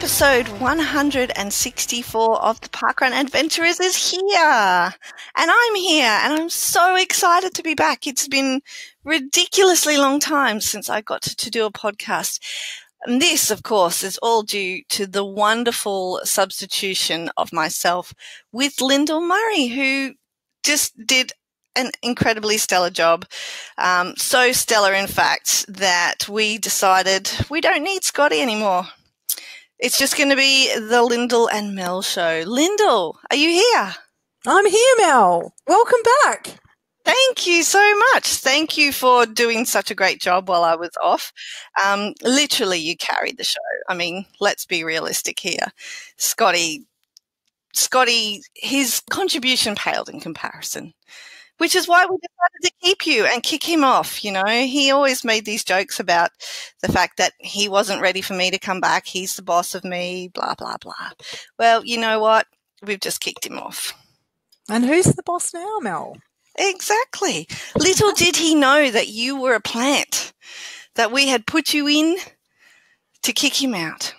Episode 164 of the Parkrun Adventurers is here. And I'm here, and I'm so excited to be back. It's been ridiculously long time since I got to do a podcast. And this, of course, is all due to the wonderful substitution of myself with Lyndall Murray, who just did an incredibly stellar job. So stellar, in fact, that we decided we don't need Scotty anymore. It's just going to be the Lyndall and Mel show. Lyndall, are you here? I'm here, Mel. Welcome back. Thank you so much. Thank you for doing such a great job while I was off. Literally, you carried the show. I mean, let's be realistic here. Scotty, his contribution paled in comparison, which is why we decided to keep you and kick him off. You know, he always made these jokes about the fact that he wasn't ready for me to come back. He's the boss of me, blah, blah, blah. Well, you know what? We've just kicked him off. And who's the boss now, Mel? Exactly. Little did he know that you were a plant, that we had put you in to kick him out.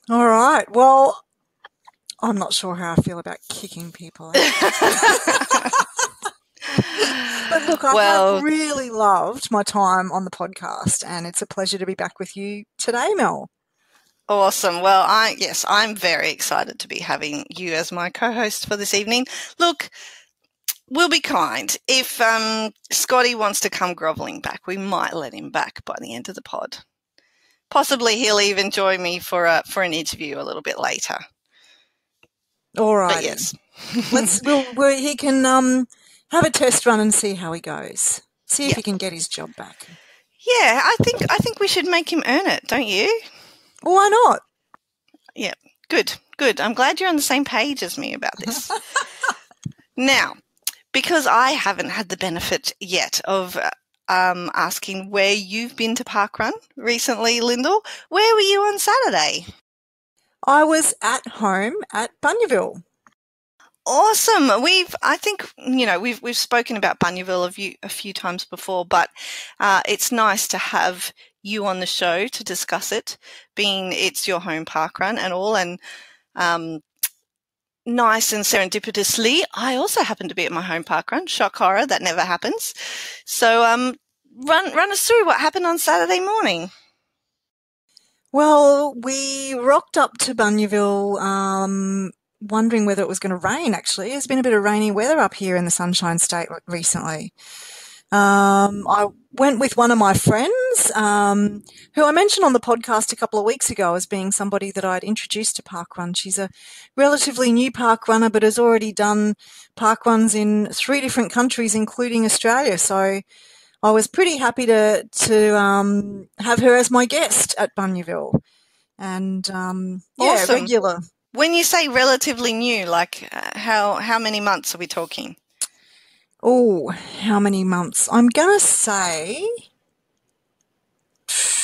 All right. Well, I'm not sure how I feel about kicking people out. But look, I have really loved my time on the podcast, and it's a pleasure to be back with you today, Mel. Awesome. Well, I'm very excited to be having you as my co-host for this evening. Look, we'll be kind. If Scotty wants to come grovelling back, we might let him back by the end of the pod. Possibly he'll even join me for an interview a little bit later. All right. Yes. He can have a test run and see how he goes. See if he can get his job back. Yeah, I think we should make him earn it, don't you? Why not? Yeah, good. I'm glad you're on the same page as me about this. Now, because I haven't had the benefit yet of asking where you've been to Parkrun recently, Lyndall, where were you on Saturday? I was at home at Bunyaville. Awesome. We've spoken about Bunyaville a few times before, but it's nice to have you on the show to discuss it, being it's your home parkrun and all, and nice and serendipitously, I also happen to be at my home parkrun. Shock horror, that never happens. So run us through what happened on Saturday morning. Well, we rocked up to Bunyaville wondering whether it was going to rain, actually. There's been a bit of rainy weather up here in the Sunshine State recently. I went with one of my friends, who I mentioned on the podcast a couple of weeks ago as being somebody that I'd introduced to parkrun. She's a relatively new parkrunner, but has already done parkruns in 3 different countries, including Australia. So I was pretty happy to have her as my guest at Bunyaville. And, awesome. Regular. When you say relatively new, like how many months are we talking? Oh, how many months? I'm going to say,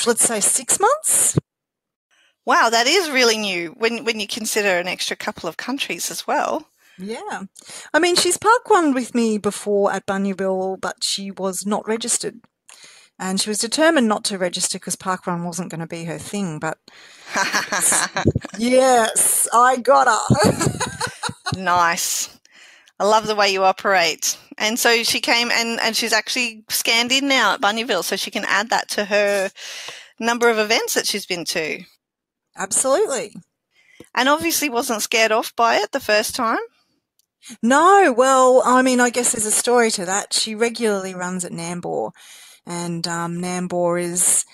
let's say 6 months. Wow, that is really new when you consider an extra couple of countries as well. Yeah. I mean, she's parkrun with me before at Bunyaville, but she was not registered. And she was determined not to register because parkrun wasn't going to be her thing. But yes, I got her. Nice. I love the way you operate. And so she came and she's actually scanned in now at Bunyaville, so she can add that to her number of events that she's been to. Absolutely. And obviously wasn't scared off by it the first time? No. Well, I mean, I guess there's a story to that. She regularly runs at Nambour, and Nambour is,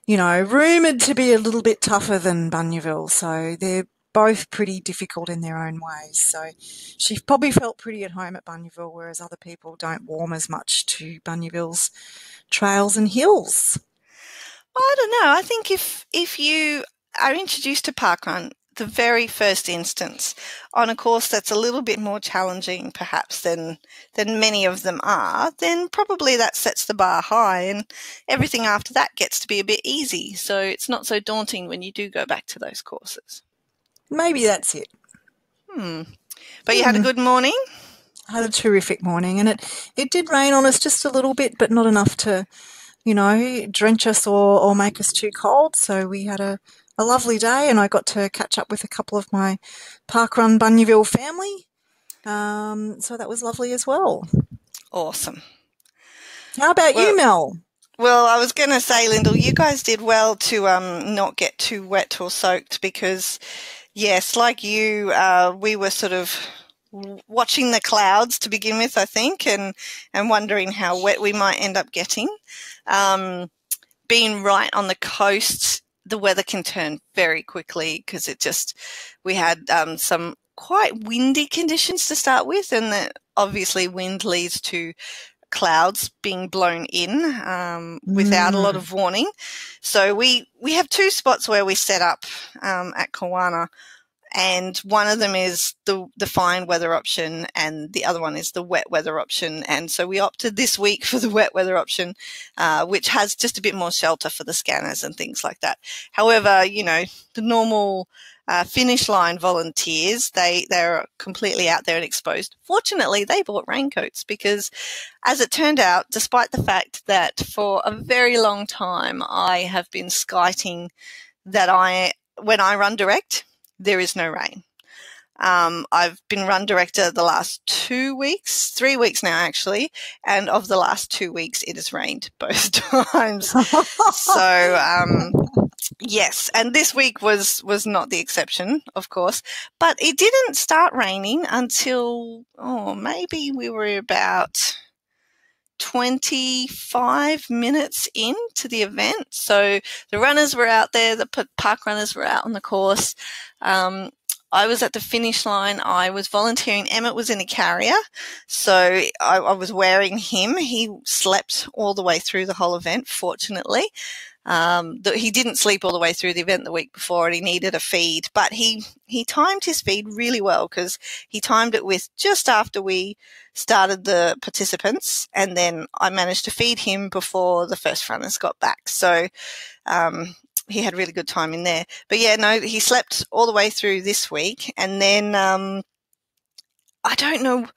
rumoured to be a little bit tougher than Bunyaville, so they're both pretty difficult in their own ways. So she probably felt pretty at home at Bunyaville, whereas other people don't warm as much to Bunyaville's trails and hills. Well, I don't know. I think if you are introduced to parkrun, the very first instance, on a course that's a little bit more challenging perhaps than many of them are, then probably that sets the bar high, and everything after that gets to be a bit easy. So it's not so daunting when you do go back to those courses. Maybe that's it. But you had a good morning? I had a terrific morning, and it did rain on us just a little bit, but not enough to, drench us or make us too cold. So we had a a lovely day, and I got to catch up with a couple of my Parkrun Bunyaville family. So that was lovely as well. Awesome. How about you, Mel? Well, I was going to say, Lyndall, you guys did well to not get too wet or soaked because, yes, like you, we were sort of watching the clouds to begin with, I think, and wondering how wet we might end up getting. Being right on the coast, the weather can turn very quickly because we had some quite windy conditions to start with, and obviously wind leads to clouds being blown in without a lot of warning. So we have two spots where we set up at Kawana, and one of them is the fine weather option and the other one is the wet weather option. And so we opted this week for the wet weather option, which has just a bit more shelter for the scanners and things like that. However, the normal finish line volunteers, they're completely out there and exposed. Fortunately, they bought raincoats because, as it turned out, despite the fact that for a very long time I have been skiting that when I run direct, there is no rain. I've been run director the last 3 weeks now actually, and of the last 2 weeks it has rained both times. So yes, and this week was not the exception, of course, but it didn't start raining until maybe we were about 25 minutes into the event. So the runners were out there, the park runners were out on the course. I was at the finish line. I was volunteering. Emmett was in a carrier, so I was wearing him. He slept all the way through the whole event, fortunately. He didn't sleep all the way through the event the week before, and he needed a feed, but he timed his feed really well because he timed it with just after we started the participants, and then I managed to feed him before the first runners got back. So he had really good time in there. But yeah, no, he slept all the way through this week, and then I don't know,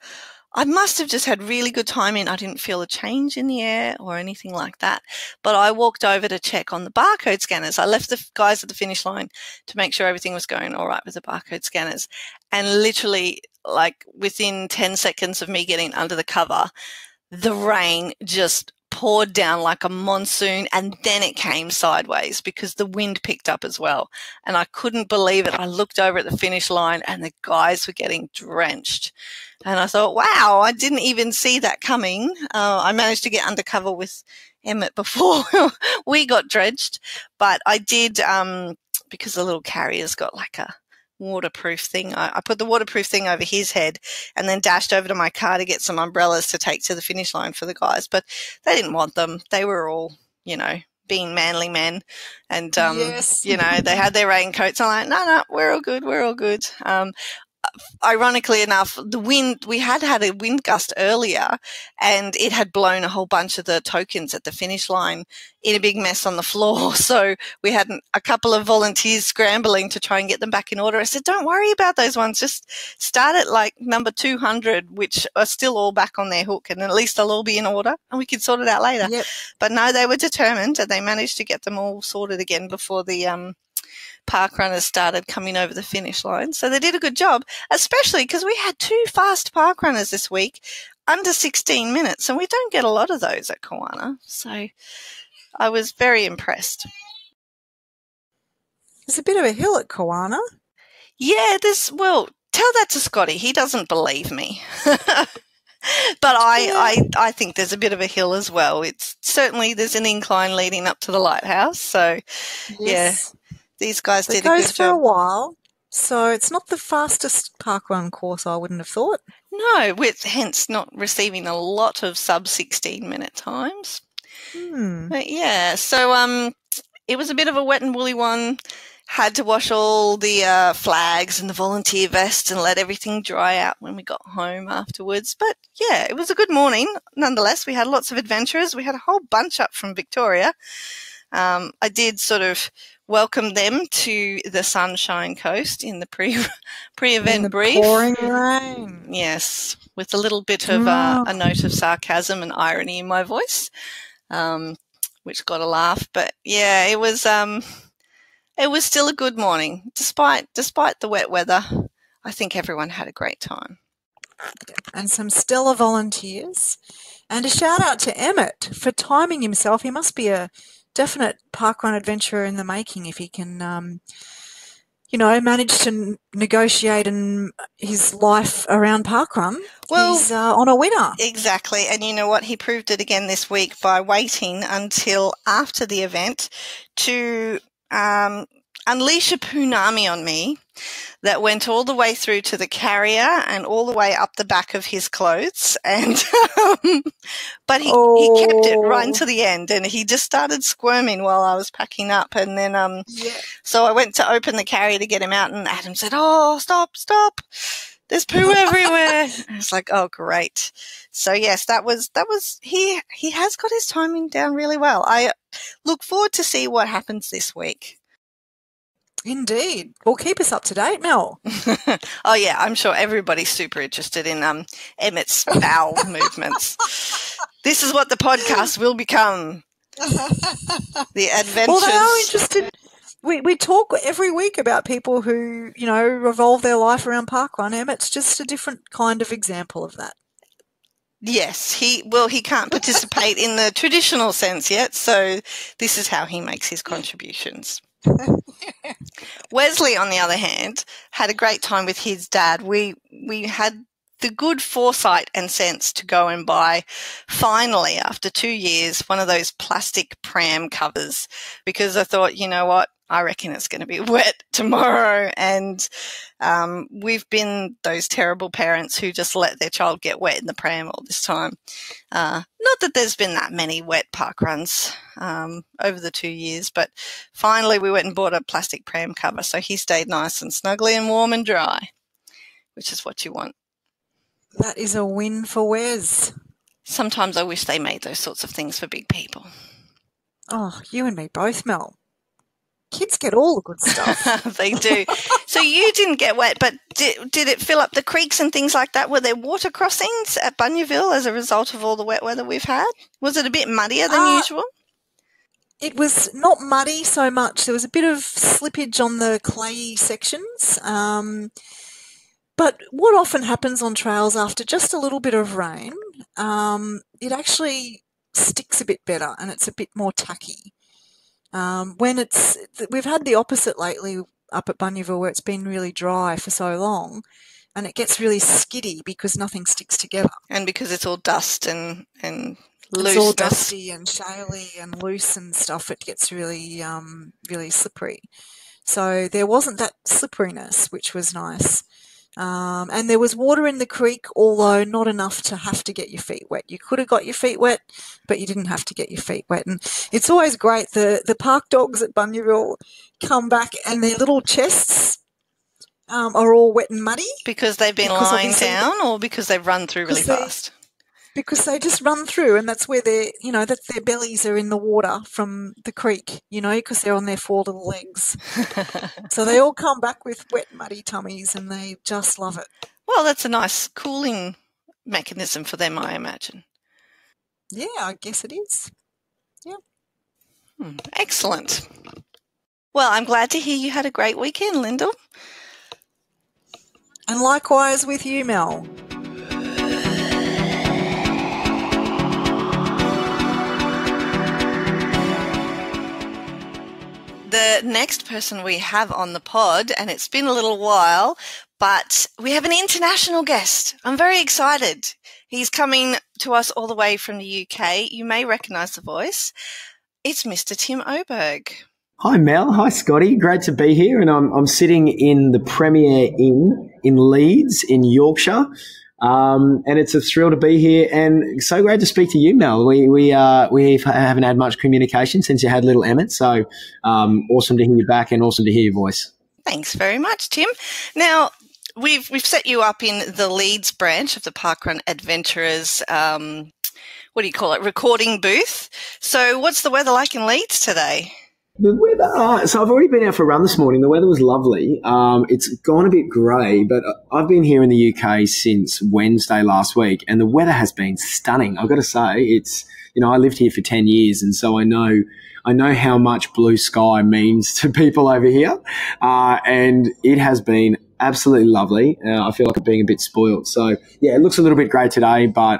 I must have just had really good timing. I didn't feel a change in the air or anything like that. But I walked over to check on the barcode scanners. I left the guys at the finish line to make sure everything was going all right with the barcode scanners. And literally, like within 10 seconds of me getting under the cover, the rain just poured down like a monsoon, and then it came sideways because the wind picked up as well. And I couldn't believe it. I looked over at the finish line and the guys were getting drenched. And I thought, wow, I didn't even see that coming. I managed to get undercover with Emmett before we got drenched. But I did, because the little carrier's got like a waterproof thing. I put the waterproof thing over his head and then dashed over to my car to get some umbrellas to take to the finish line for the guys. But they didn't want them. They were all, being manly men. And, Yes. they had their raincoats. I'm like, no, we're all good. We're all good. Ironically enough, the wind, we had a wind gust earlier and it had blown a whole bunch of the tokens at the finish line in a big mess on the floor. So we had a couple of volunteers scrambling to try and get them back in order. I said, don't worry about those ones. Just start at like number 200, which are still all back on their hook, and at least they'll all be in order and we can sort it out later. Yep. But no, they were determined and they managed to get them all sorted again before the park runners started coming over the finish line. So they did a good job, especially because we had 2 fast park runners this week, under 16 minutes, and we don't get a lot of those at Kawana. So I was very impressed. There's a bit of a hill at Kawana. Yeah, tell that to Scotty. He doesn't believe me. But I think there's a bit of a hill as well. There's an incline leading up to the lighthouse. So, Yes. Yeah. These guys did a good job. It goes for a while, so it's not the fastest parkrun course, I wouldn't have thought. No, hence not receiving a lot of sub-16-minute times. But yeah, so it was a bit of a wet and woolly one. Had to wash all the flags and the volunteer vests and let everything dry out when we got home afterwards. But yeah, it was a good morning. Nonetheless, we had lots of adventurers. We had a whole bunch up from Victoria. I did sort of welcome them to the Sunshine Coast in the pre-event brief. Pouring rain. Yes, with a little bit of a note of sarcasm and irony in my voice, which got a laugh. But yeah, it was It was still a good morning, despite the wet weather. I think everyone had a great time. And some stellar volunteers. And a shout out to Emmett for timing himself. He must be a definite parkrun adventurer in the making if he can, manage to negotiate his life around parkrun. Well, he's on a winner. Exactly. And you know what? He proved it again this week by waiting until after the event to unleash a punami on me that went all the way through to the carrier and all the way up the back of his clothes. And but he kept it right to the end, and he just started squirming while I was packing up. And then so I went to open the carrier to get him out, and Adam said, "Oh, stop. There's poo everywhere." I was like, "Oh, great." So yes, that was he has got his timing down really well. I look forward to see what happens this week. Indeed. Well, keep us up to date, Mel. Oh, yeah, I'm sure everybody's super interested in Emmett's bowel movements. This is what the podcast will become. The adventures. Well, they are interested. We talk every week about people who, revolve their life around parkrun. Emmett's just a different kind of example of that. Yes, he can't participate in the traditional sense yet, so this is how he makes his contributions. Wesley, on the other hand, had a great time with his dad. We had the good foresight and sense to go and buy, finally, after 2 years, one of those plastic pram covers, because I thought, you know what, I reckon it's going to be wet tomorrow. And we've been those terrible parents who just let their child get wet in the pram all this time. Not that there's been that many wet park runs over the 2 years, but finally we went and bought a plastic pram cover, so he stayed nice and snuggly and warm and dry, which is what you want. That is a win for Wes. Sometimes I wish they made those sorts of things for big people. Oh, you and me both, Mel. Kids get all the good stuff. They do. So you didn't get wet, but did it fill up the creeks and things like that? Were there water crossings at Bunyaville as a result of all the wet weather we've had? Was it a bit muddier than usual? It was not muddy so much. There was a bit of slippage on the clayey sections. But what often happens on trails after just a little bit of rain, it actually sticks a bit better and it's a bit more tacky. We've had the opposite lately up at Bunyaville, where it's been really dry for so long, and it gets really skiddy because nothing sticks together. And because it's all dust and loose. It's all dusty and shaly and loose and stuff. It gets really, really slippery. So there wasn't that slipperiness, which was nice. And there was water in the creek, although not enough to have to get your feet wet. You could have got your feet wet, but you didn't have to get your feet wet. And it's always great. The park dogs at Bunyaville come back and their little chests are all wet and muddy. Because they've been lying down, or because they've run through really fast? Because they just run through, and that's where their bellies are in the water from the creek, because they're on their 4 little legs. So they all come back with wet, muddy tummies, and they just love it. Well, that's a nice cooling mechanism for them, I imagine. Yeah, I guess it is. Yeah. Excellent. Well, I'm glad to hear you had a great weekend, Lyndall. And likewise with you, Mel. The next person we have on the pod, and it's been a little while, but we have an international guest. I'm very excited. He's coming to us all the way from the UK. You may recognise the voice. It's Mr. Tim Oberg. Hi, Mel. Hi, Scotty. Great to be here. And I'm sitting in the Premier Inn in Leeds in Yorkshire. And it's a thrill to be here, and so great to speak to you, Mel. We haven't had much communication since you had little Emmett, so awesome to hear you back and awesome to hear your voice. Thanks very much, Tim. Now, we've set you up in the Leeds branch of the Parkrun Adventurers, recording booth. So what's the weather like in Leeds today? The weather, so I've already been out for a run this morning. The weather was lovely. It's gone a bit grey, but I've been here in the UK since Wednesday last week, and the weather has been stunning. I've got to say, it's, I lived here for 10 years, and so I know how much blue sky means to people over here, and it has been absolutely lovely. I feel like I'm being a bit spoilt. So, yeah, it looks a little bit grey today, but,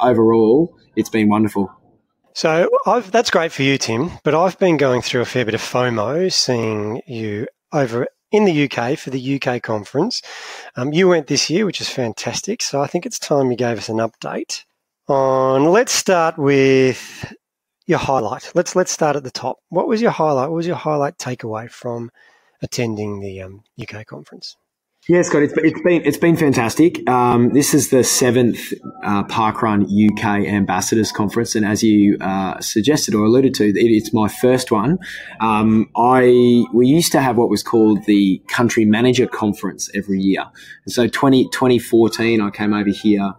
overall, it's been wonderful. So that's great for you, Tim, but I've been going through a fair bit of FOMO seeing you over in the UK for the UK conference. You went this year, which is fantastic. So I think it's time you gave us an update on, let's start with your highlight. Let's start at the top. What was your highlight? What was your highlight takeaway from attending the UK conference? Yeah, Scott, it's been fantastic. This is the 7th Parkrun UK Ambassadors Conference, and as you suggested or alluded to, it's my first one. We used to have what was called the Country Manager Conference every year, and so 2014 I came over here.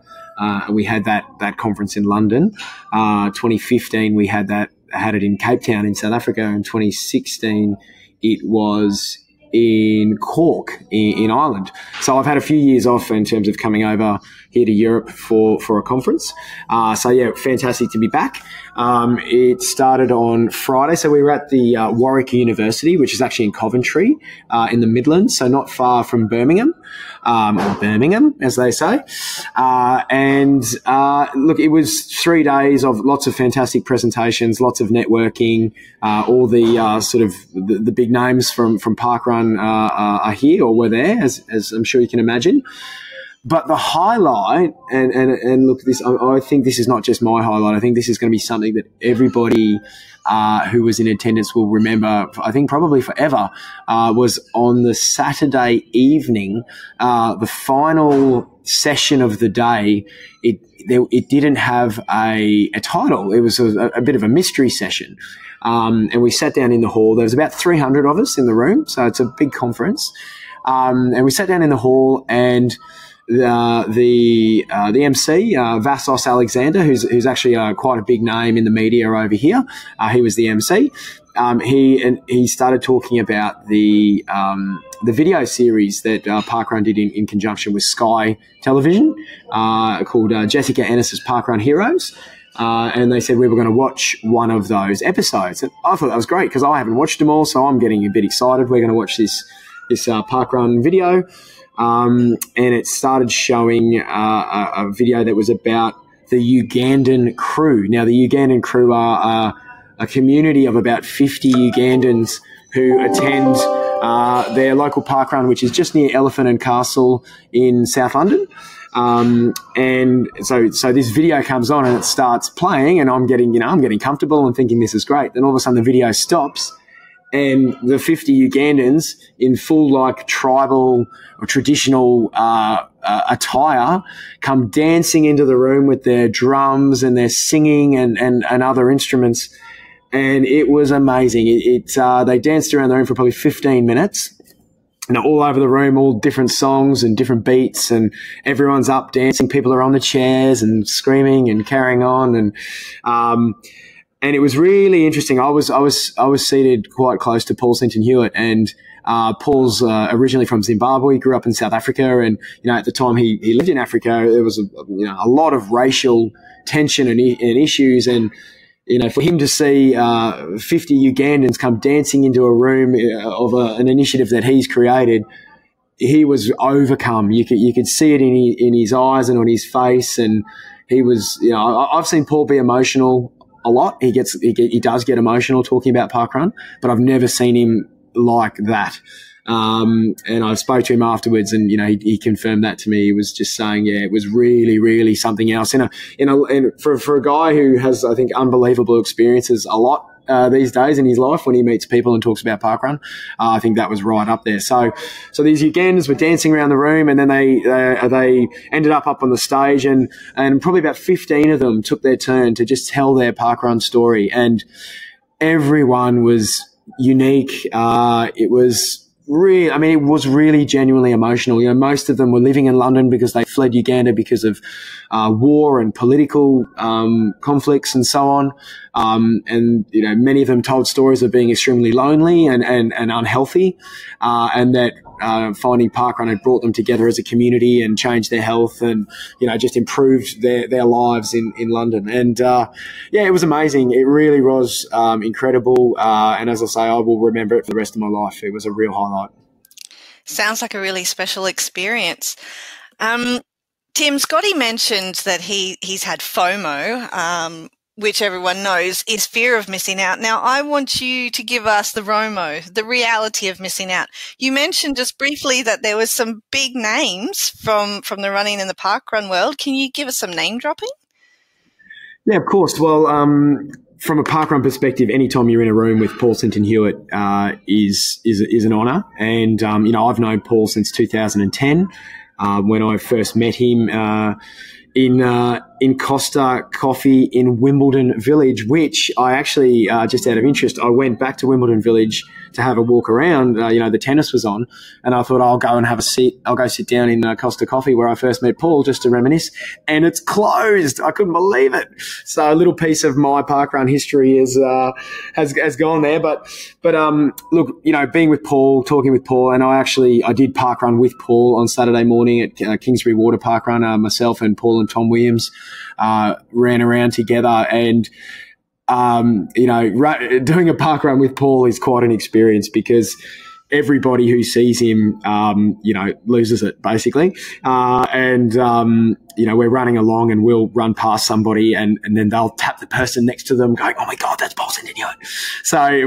We had that conference in London. 2015 we had it in Cape Town in South Africa. In 2016 it was in Cork in Ireland. So I've had a few years off in terms of coming over here to Europe for a conference. So yeah, fantastic to be back. It started on Friday. So we were at the Warwick University, which is actually in Coventry, in the Midlands, so not far from Birmingham, or Birmingham, as they say. Look, it was 3 days of lots of fantastic presentations, lots of networking. All the sort of the big names from Parkrun are here or were there, as I'm sure you can imagine. But the highlight, and look, I think this is not just my highlight. I think this is going to be something that everybody who was in attendance will remember, I think probably forever, was on the Saturday evening, the final session of the day. It didn't have a title. It was a bit of a mystery session. And we sat down in the hall. There was about 300 of us in the room, so it's a big conference. And we sat down in the hall, and the MC, Vassos Alexander, who's actually quite a big name in the media over here. He was the MC. He started talking about the video series that Parkrun did in conjunction with Sky Television, called Jessica Ennis's Parkrun Heroes. And they said we were going to watch one of those episodes. And I thought that was great because I haven't watched them all, so I'm getting a bit excited. We're going to watch this Parkrun video. And it started showing a video that was about the Ugandan crew. Now, the Ugandan crew are a community of about 50 Ugandans who attend their local parkrun, which is just near Elephant and Castle in South London. And so this video comes on and it starts playing, and I'm getting comfortable and thinking this is great. Then all of a sudden the video stops, and the 50 Ugandans in full tribal or traditional attire come dancing into the room with their drums and their singing and other instruments. And it was amazing. They danced around the room for probably 15 minutes. All over the room, all different songs and different beats, and everyone's up dancing. People are on the chairs and screaming and carrying on, and it was really interesting. I was seated quite close to Paul Sinton Hewitt, and Paul's originally from Zimbabwe, grew up in South Africa, and at the time he lived in Africa, there was a lot of racial tension and issues, and for him to see 50 Ugandans come dancing into a room of an initiative that he's created, he was overcome. You could see it in his eyes and on his face, and he was. I've seen Paul be emotional a lot. He does get emotional talking about parkrun, but I've never seen him like that. And I spoke to him afterwards, and he confirmed that to me. He was just saying, yeah, it was really, really something else. For a guy who has, I think, unbelievable experiences a lot these days in his life when he meets people and talks about parkrun, I think that was right up there. So these Ugandans were dancing around the room, and then they ended up on the stage, and probably about 15 of them took their turn to just tell their parkrun story, and everyone was unique. It was really, I mean, it was really genuinely emotional. You know, most of them were living in London because they fled Uganda because of war and political conflicts and so on. And, you know, many of them told stories of being extremely lonely and unhealthy, and that finding parkrun had brought them together as a community and changed their health and, you know, just improved their lives in London. And, yeah, it was amazing. It really was incredible. And as I say, I will remember it for the rest of my life. It was a real highlight. Sounds like a really special experience. Tim, Scotty mentioned that he's had FOMO, which everyone knows is fear of missing out. Now, I want you to give us the ROMO, the reality of missing out. You mentioned just briefly that there was some big names from the running and the parkrun world. Can you give us some name dropping? Yeah, of course. Well, from a parkrun perspective, anytime you're in a room with Paul Sinton-Hewitt is an honour. And, you know, I've known Paul since 2010 when I first met him in Costa Coffee in Wimbledon Village, which I actually, just out of interest, I went back to Wimbledon Village to have a walk around. You know, the tennis was on, and I thought I'll go and have a seat. I'll go sit down in Costa Coffee where I first met Paul just to reminisce, and it's closed. I couldn't believe it. So a little piece of my parkrun history has gone there. But look, you know, being with Paul, talking with Paul, and I did parkrun with Paul on Saturday morning at Kingsbury Water Parkrun. Myself and Paul and Tom Williams ran around together, and you know, doing a parkrun with Paul is quite an experience because everybody who sees him, you know, loses it basically. You know, we're running along and we'll run past somebody and then they'll tap the person next to them going, "Oh my God, that's Paul Sinton-Hewitt." So it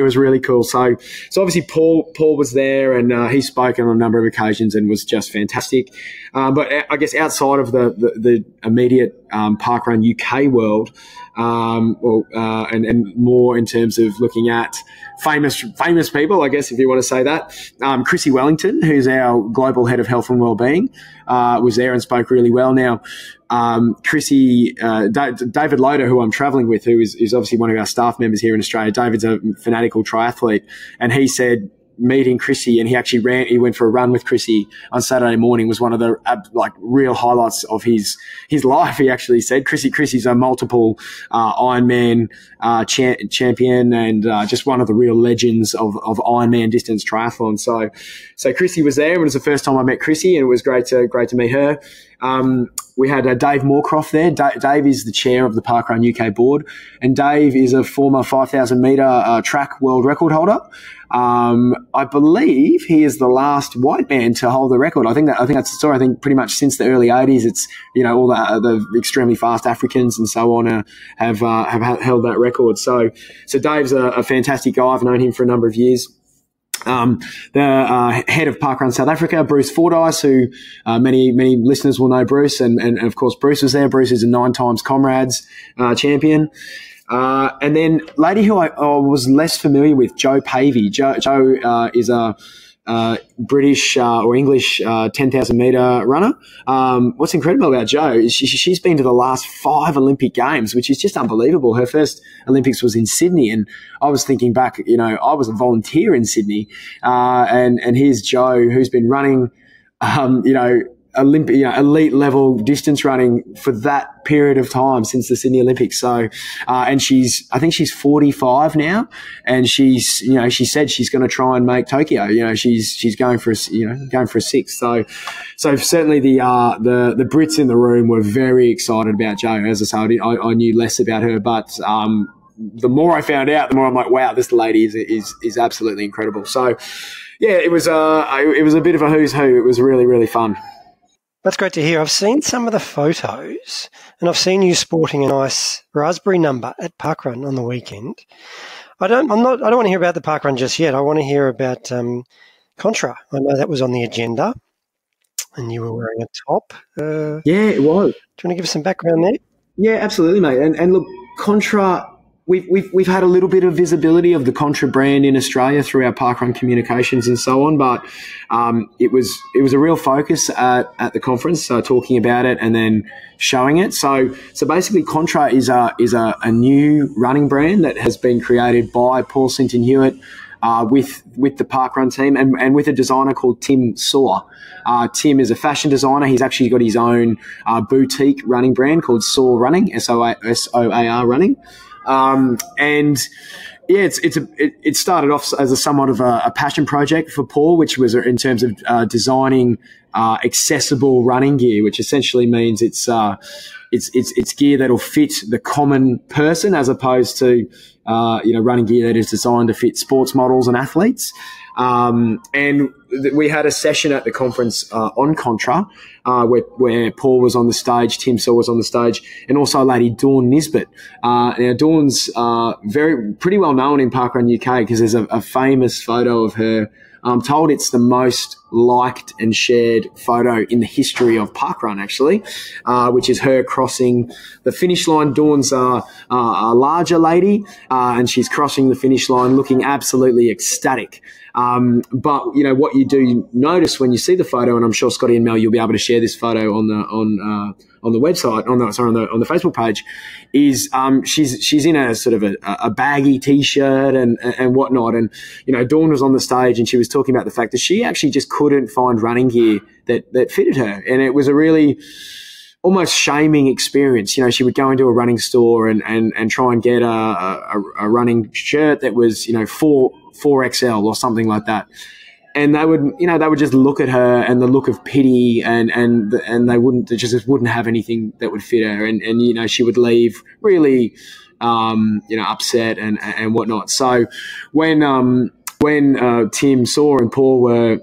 was really cool. So obviously Paul was there and he spoke on a number of occasions and was just fantastic. But I guess outside of the immediate parkrun UK world, and more in terms of looking at famous people, I guess, if you want to say that. Chrissy Wellington, who's our global head of health and wellbeing, was there and spoke really well. Now, Chrissy, David Loader, who I'm traveling with, who is obviously one of our staff members here in Australia. David's a fanatical triathlete, and he said, meeting Chrissy, and he went for a run with Chrissy on Saturday morning, was one of the real highlights of his life. He actually said Chrissy's a multiple Ironman champion and just one of the real legends of Ironman distance triathlon. So Chrissy was there. It was the first time I met Chrissy, and it was great to meet her. We had Dave Moorcroft there. Dave is the chair of the Parkrun UK board, and Dave is a former 5,000 metre track world record holder. I believe he is the last white man to hold the record. I think that's the story. I think pretty much since the early 80s, it's, you know, all the extremely fast Africans and so on have held that record. So Dave's a fantastic guy. I've known him for a number of years. The head of Parkrun South Africa, Bruce Fordyce, who many listeners will know Bruce, and of course Bruce was there. Bruce is a 9 times Comrades champion. And then lady who I was less familiar with, Jo Pavey. Jo is a British or English 10,000 metre runner. What's incredible about Jo is she's been to the last 5 Olympic Games, which is just unbelievable. Her first Olympics was in Sydney, and I was thinking back, you know, I was a volunteer in Sydney, and here's Jo, who's been running, you know, elite level distance running for that period of time since the Sydney Olympics. So, and I think she's 45 now, and she said she's going to try and make Tokyo. You know, she's going for a 6th. So certainly the Brits in the room were very excited about Jo. As I said, I knew less about her, but, the more I found out, the more I'm like, wow, this lady is absolutely incredible. So yeah, it was a bit of a who's who. It was really, really fun. That's great to hear. I've seen some of the photos, and I've seen you sporting a nice raspberry number at Parkrun on the weekend. I don't want to hear about the Parkrun just yet. I want to hear about Contra. I know that was on the agenda, and you were wearing a top. Yeah, it was. Do you want to give us some background there? Yeah, absolutely, mate. And look, Contra. We've had a little bit of visibility of the Contra brand in Australia through our Parkrun communications and so on, but it was a real focus at the conference, talking about it and then showing it. So basically, Contra is a new running brand that has been created by Paul Sinton-Hewitt with the parkrun team and with a designer called Tim Saw. Tim is a fashion designer. He's actually got his own boutique running brand called Saw Running, SOAR Running. And yeah, it started off as a somewhat of a passion project for Paul, which was in terms of designing accessible running gear, which essentially means it's gear that'll fit the common person as opposed to running gear that is designed to fit sports models and athletes. And we had a session at the conference on Contra where Paul was on the stage, Tim Saw was on the stage, and also a lady, Dawn Nisbet. Now, Dawn's pretty well known in Parkrun UK because there's a famous photo of her. I'm told it's the most liked and shared photo in the history of parkrun, actually, which is her crossing the finish line. Dawn's a larger lady, and she's crossing the finish line looking absolutely ecstatic. But what you do notice when you see the photo, and I'm sure Scotty and Mel, you'll be able to share this photo on the website, on the Facebook page, is she's in a sort of a baggy t-shirt and whatnot. And Dawn was on the stage and she was talking about the fact that she actually just couldn't find running gear that fitted her, and it was a really almost shaming experience. She would go into a running store and try and get a running shirt that was 4XL or something like that. And they would just look at her and the look of pity and they just wouldn't have anything that would fit her. And she would leave really, upset and whatnot. So when Tim Saw and Paul were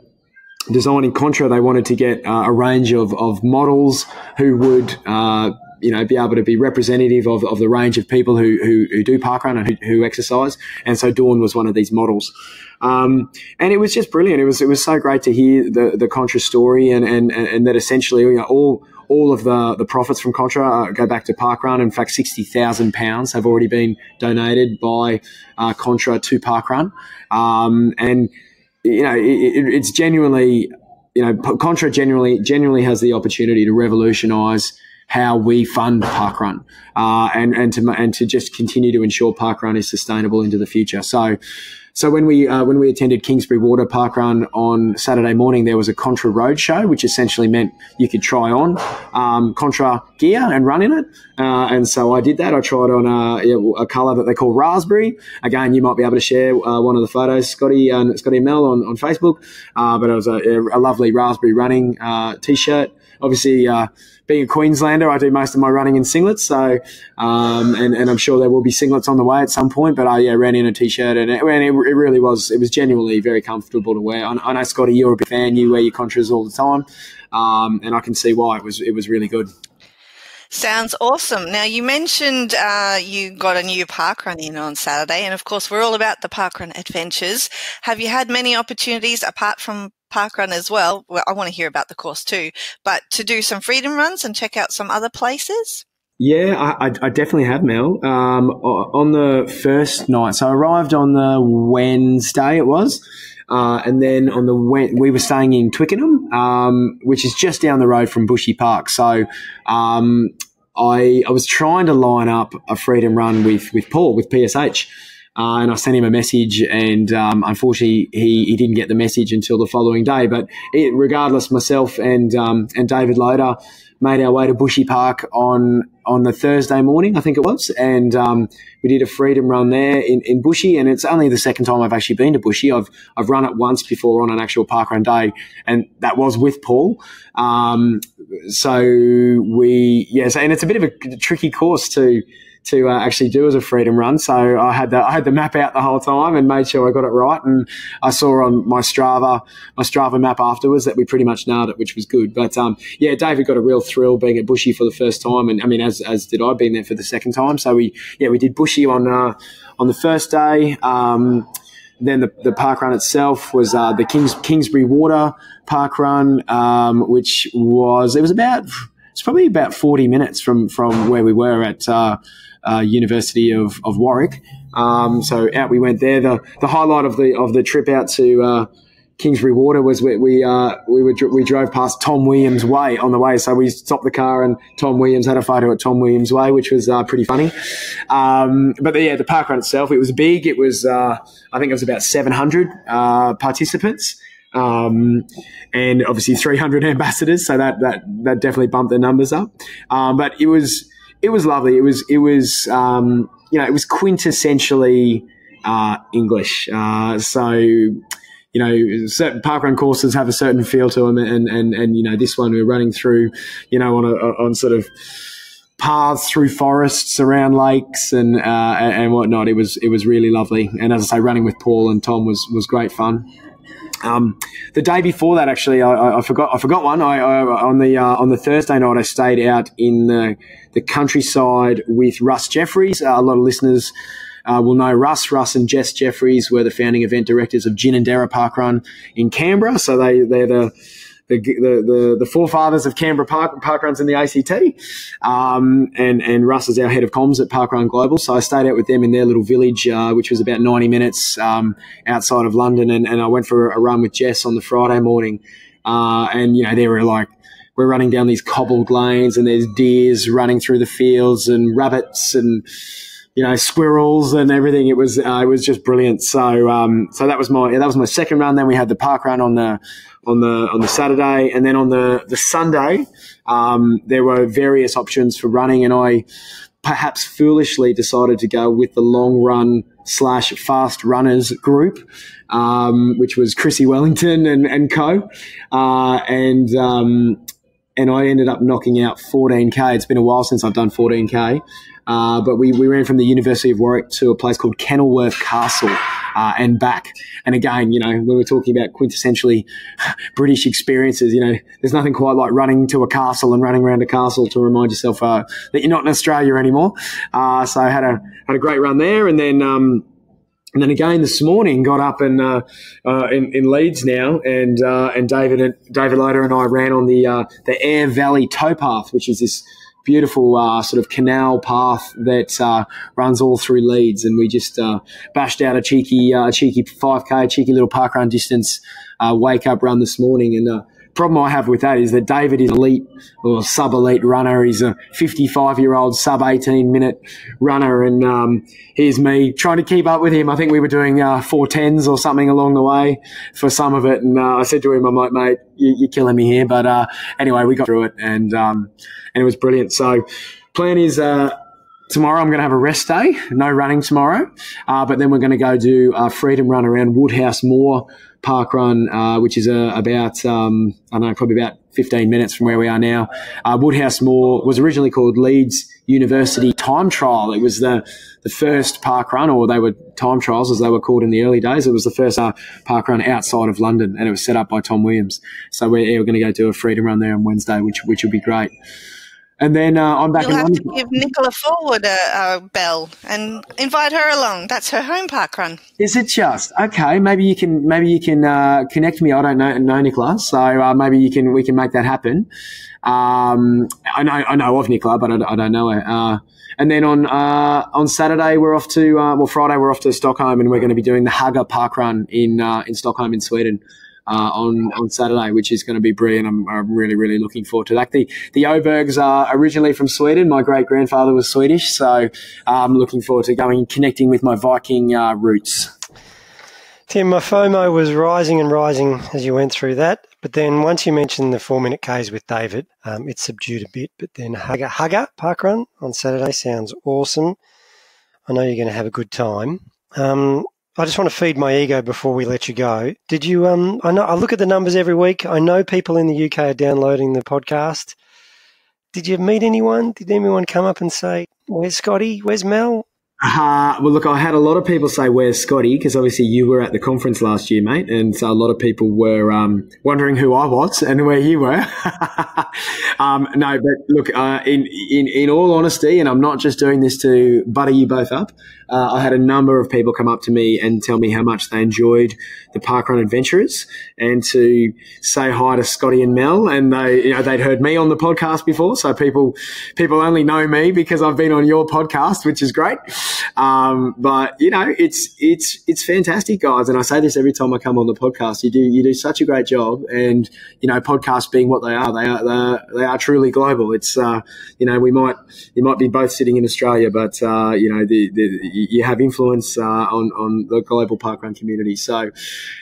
designing Contra, they wanted to get a range of models who would, be able to be representative of the range of people who do parkrun and who exercise. And so Dawn was one of these models. And it was just brilliant. It was so great to hear the Contra story and that essentially, all of the profits from Contra go back to parkrun. In fact, £60,000 have already been donated by Contra to parkrun. And it's genuinely, Contra genuinely has the opportunity to revolutionise how we fund parkrun, and to just continue to ensure parkrun is sustainable into the future. So when we attended Kingsbury Water Parkrun on Saturday morning, there was a Contra Road Show, which essentially meant you could try on Contra gear and run in it. And so I did that. I tried on a colour that they call raspberry. Again, you might be able to share one of the photos, Scotty and Mel, on Facebook. But it was a lovely raspberry running T-shirt. Obviously, being a Queenslander, I do most of my running in singlets. So, and I'm sure there will be singlets on the way at some point. But I ran in a T-shirt, and it really was. It was genuinely very comfortable to wear. I know, Scotty, you're a big fan. You wear your Contras all the time, and I can see why it was really good. Sounds awesome. Now, you mentioned you got a new parkrun in on Saturday, and of course, we're all about the parkrun adventures. Have you had many opportunities apart from parkrun as well? Well, I want to hear about the course too, but to do some freedom runs and check out some other places? Yeah, I definitely have, Mel. On the first night, so I arrived on the Wednesday, it was. And then we were staying in Twickenham, which is just down the road from Bushy Park. So I was trying to line up a freedom run with Paul, with PSH. And I sent him a message, and unfortunately he didn't get the message until the following day. But regardless, myself and David Loader made our way to Bushy Park on the Thursday morning, I think it was, and we did a freedom run there in Bushy. And it's only the second time I've actually been to Bushy. I've run it once before on an actual parkrun day, and that was with Paul. And it's a bit of a tricky course to actually do as a freedom run. So I had the map out the whole time and made sure I got it right. And I saw on my Strava map afterwards that we pretty much nailed it, which was good. But David got a real thrill being at Bushy for the first time, and I mean as did I, being there for the second time. So we did Bushy on the first day. Then the parkrun itself was the Kingsbury Water Parkrun, which was probably about 40 minutes from where we were at University of Warwick. So out we went there. The highlight of the trip out to Kingsbury Water was we drove past Tom Williams Way on the way, so we stopped the car and Tom Williams had a photo at Tom Williams Way, which was pretty funny. But the parkrun itself, it was big. It was I think it was about 700 participants. And obviously 300 ambassadors, so that definitely bumped the numbers up. But it was lovely. It was it was quintessentially English. So certain parkrun courses have a certain feel to them, and this one we're running through, on sort of paths through forests around lakes and whatnot. It was really lovely, and as I say, running with Paul and Tom was great fun. The day before that, actually, I forgot one. On the Thursday night, I stayed out in the countryside with Russ Jeffries. A lot of listeners will know Russ. Russ and Jess Jeffries were the founding event directors of Ginninderra Parkrun in Canberra. So they're the forefathers of Canberra parkruns in the ACT. And Russ is our head of comms at Parkrun Global. So I stayed out with them in their little village, which was about 90 minutes outside of London. And I went for a run with Jess on the Friday morning. They were like, we're running down these cobbled lanes and there's deers running through the fields and rabbits and squirrels and everything. It was just brilliant. So that was my second run. Then we had the park run on the Saturday, and then on the Sunday, there were various options for running, and I perhaps foolishly decided to go with the long run / fast runners group, which was Chrissy Wellington and co. And I ended up knocking out 14K. It's been a while since I've done 14K. But we ran from the University of Warwick to a place called Kenilworth Castle and back. And again, when we're talking about quintessentially British experiences, there's nothing quite like running to a castle and running around a castle to remind yourself that you're not in Australia anymore. So I had a great run there, and then again this morning got up and in Leeds now, and David Loader and I ran on the Aire Valley towpath, which is this beautiful sort of canal path that runs all through Leeds, and we just bashed out a cheeky 5K, cheeky little parkrun distance wake up run this morning. And problem I have with that is that David is elite or sub-elite runner. He's a 55-year-old sub-18-minute runner, and here's me trying to keep up with him. I think we were doing 4:10s or something along the way for some of it, and I said to him, I'm like, mate, you're killing me here. But anyway, we got through it, and it was brilliant. So plan is tomorrow I'm going to have a rest day, no running tomorrow, but then we're going to go do a freedom run around Woodhouse Moor Parkrun, which is about, probably about 15 minutes from where we are now. Woodhouse Moor was originally called Leeds University Time Trial. It was the first parkrun, or they were time trials as they were called in the early days. It was the first parkrun outside of London, and it was set up by Tom Williams. So we're going to go do a freedom run there on Wednesday, which will be great. And then I'm back. You'll have to give Nicola Forward a bell and invite her along. That's her home park run. Is it just okay? Maybe you can connect me. I don't know Nicola, so maybe we can make that happen. I know of Nicola, but I don't know her. And then on Saturday we're off to Friday we're off to Stockholm, and we're going to be doing the Haga Park Run in Stockholm in Sweden. On Saturday, which is going to be brilliant. I'm really, really looking forward to that. The Obergs are originally from Sweden. My great-grandfather was Swedish, so I'm looking forward to connecting with my Viking roots. Tim, my FOMO was rising and rising as you went through that, but then once you mentioned the 4-minute Ks with David, it subdued a bit, but then Haga Parkrun on Saturday sounds awesome. I know you're going to have a good time. I just want to feed my ego before we let you go. Did you? I look at the numbers every week. I know people in the UK are downloading the podcast. Did you meet anyone? Did anyone come up and say, "Where's Scotty? Where's Mel"? Well, look, I had a lot of people say, "Where's Scotty?" Because obviously you were at the conference last year, mate, and so a lot of people were wondering who I was and where you were. No, but look, in all honesty, and I'm not just doing this to butter you both up. I had a number of people come up to me and tell me how much they enjoyed the Parkrun Adventurers, and to say hi to Scotty and Mel. And they'd heard me on the podcast before, so people only know me because I've been on your podcast, which is great. But it's fantastic, guys. And I say this every time I come on the podcast. You do such a great job. And podcasts being what they are truly global. It's you might be both sitting in Australia, but you have influence on the global parkrun community. So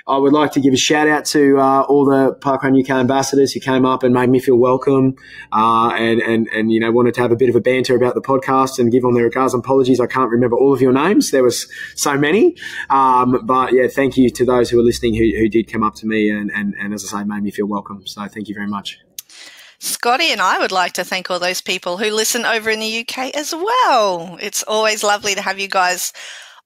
I would like to give a shout out to all the Parkrun UK ambassadors who came up and made me feel welcome, and wanted to have a bit of a banter about the podcast and give on their regards and apologies. I can't remember all of your names. There was so many, but yeah, thank you to those who are listening who did come up to me and as I say, made me feel welcome. So thank you very much. Scotty and I would like to thank all those people who listen over in the UK as well. It's always lovely to have you guys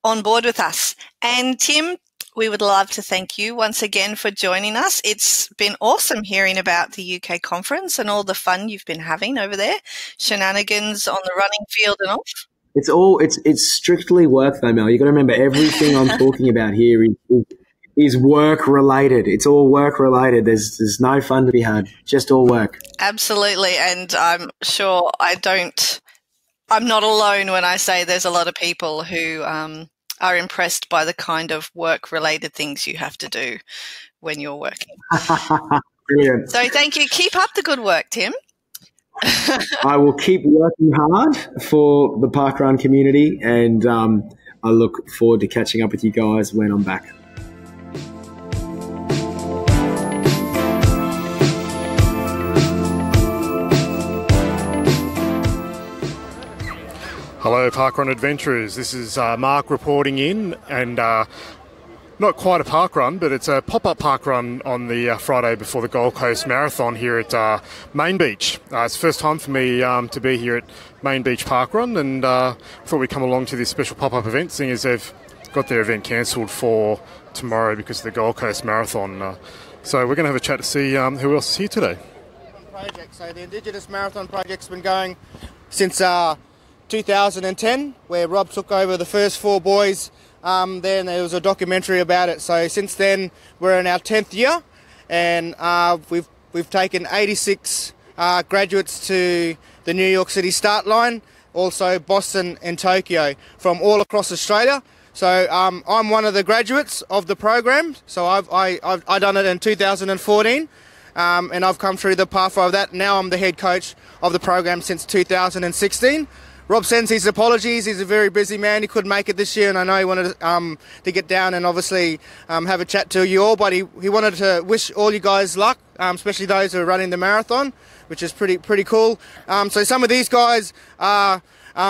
on board with us. And Tim, we would love to thank you once again for joining us. It's been awesome hearing about the UK conference and all the fun you've been having over there, shenanigans on the running field and off. It's strictly work though, Mel. You've got to remember everything I'm talking about here is work related. It's all work related. There's no fun to be had, just all work. Absolutely. And I'm sure I'm not alone when I say there's a lot of people who are impressed by the kind of work related things you have to do when you're working. Brilliant. So thank you. Keep up the good work, Tim. I will keep working hard for the parkrun community, and I look forward to catching up with you guys when I'm back. Hello, Parkrun Adventurers. This is Mark reporting in, and not quite a parkrun, but it's a pop-up parkrun on the Friday before the Gold Coast Marathon here at Main Beach. It's the first time for me to be here at Main Beach Parkrun, and thought we'd come along to this special pop-up event, seeing as they've got their event cancelled for tomorrow because of the Gold Coast Marathon. So we're going to have a chat to see who else is here today. So the Indigenous Marathon Project's been going since 2010, where Rob took over the first 4 boys. Then there was a documentary about it. So since then, we're in our 10th year, and we've taken 86 graduates to the New York City start line, also Boston and Tokyo, from all across Australia. So I'm one of the graduates of the program. So I've done it in 2014. And I've come through the pathway of that. Now I'm the head coach of the program since 2016. Rob sends his apologies. He's a very busy man. He couldn't make it this year, and I know he wanted to get down and obviously have a chat to you all, but he wanted to wish all you guys luck, especially those who are running the marathon, which is pretty cool. So some of these guys are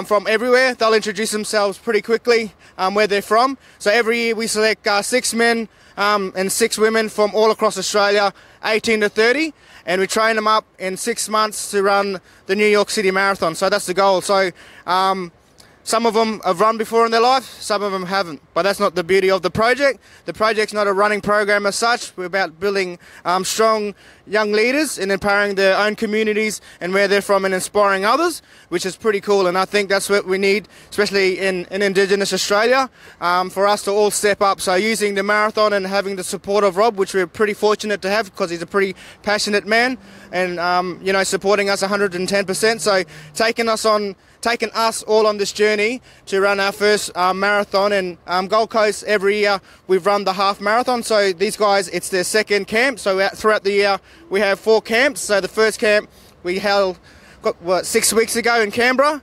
from everywhere. They'll introduce themselves pretty quickly, where they're from. So every year we select 6 men and 6 women from all across Australia, 18 to 30. And we train them up in 6 months to run the New York City Marathon. So that's the goal. So some of them have run before in their life, some of them haven't. But that's not the beauty of the project. The project's not a running program as such. We're about building strong young leaders and empowering their own communities and where they're from and inspiring others, which is pretty cool. And I think that's what we need, especially in Indigenous Australia, for us to all step up. So using the marathon and having the support of Rob, which we're pretty fortunate to have because he's a pretty passionate man and, supporting us 110%. So taking us all on this journey to run our first marathon. And Gold Coast, every year we've run the half marathon. So these guys, it's their second camp. So throughout the year we have 4 camps. So the first camp we held 6 weeks ago in Canberra,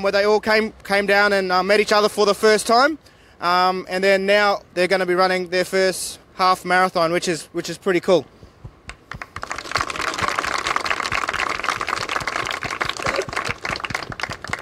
where they all came down and met each other for the first time. And then now they're going to be running their first half marathon, which is pretty cool.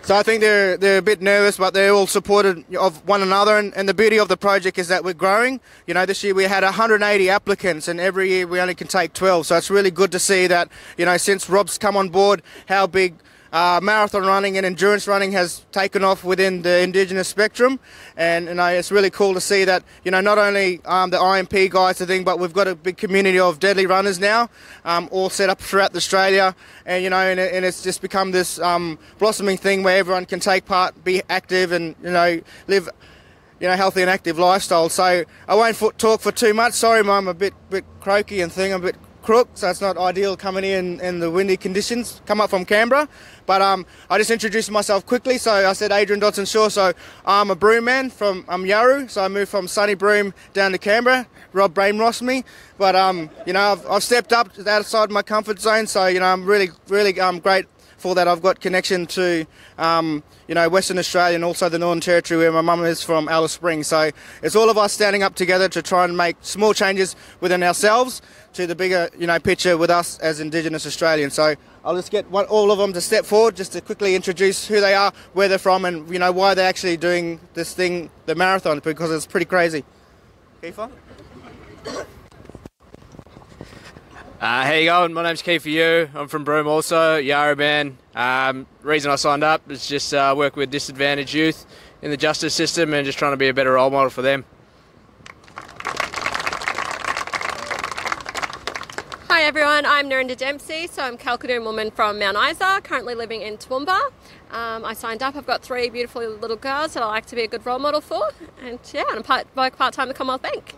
So I think they're a bit nervous, but they're all supported of one another. And the beauty of the project is that we're growing. This year we had 180 applicants, and every year we only can take 12. So it's really good to see that, since Rob's come on board, how big marathon running and endurance running has taken off within the Indigenous spectrum. And it's really cool to see that, not only the IMP guys are thing, but we've got a big community of deadly runners now, all set up throughout Australia. And, and it's just become this blossoming thing where everyone can take part, be active and, live, healthy and active lifestyle. So I won't talk for too much. Sorry, Mum, I'm a bit croaky and thing. I'm a bit crook, so it's not ideal coming in the windy conditions. Come up from Canberra, but I just introduced myself quickly. So I said Adrian Dodson Shaw. So I'm a Broome man from Yarru. So I moved from sunny Broome down to Canberra. Rob brainwashed me, but I've stepped up outside my comfort zone. So I'm really grateful that I've got connection to Western Australia and also the Northern Territory, where my mum is from, Alice Springs. So it's all of us standing up together to try and make small changes within ourselves to the bigger picture with us as Indigenous Australians. So I'll just get all of them to step forward just to quickly introduce who they are, where they're from, and why they're actually doing this thing, the marathon, because it's pretty crazy. Kiefer? How you going? My name's Kiefer Yu. I'm from Broome also, Yarra man. Reason I signed up is just work with disadvantaged youth in the justice system and just trying to be a better role model for them. Hi everyone, I'm Narinder Dempsey, so I'm a Kalkadoon woman from Mount Isa, currently living in Toowoomba. I signed up, I've got 3 beautiful little girls that I like to be a good role model for, and I'm work part-time at the Commonwealth Bank.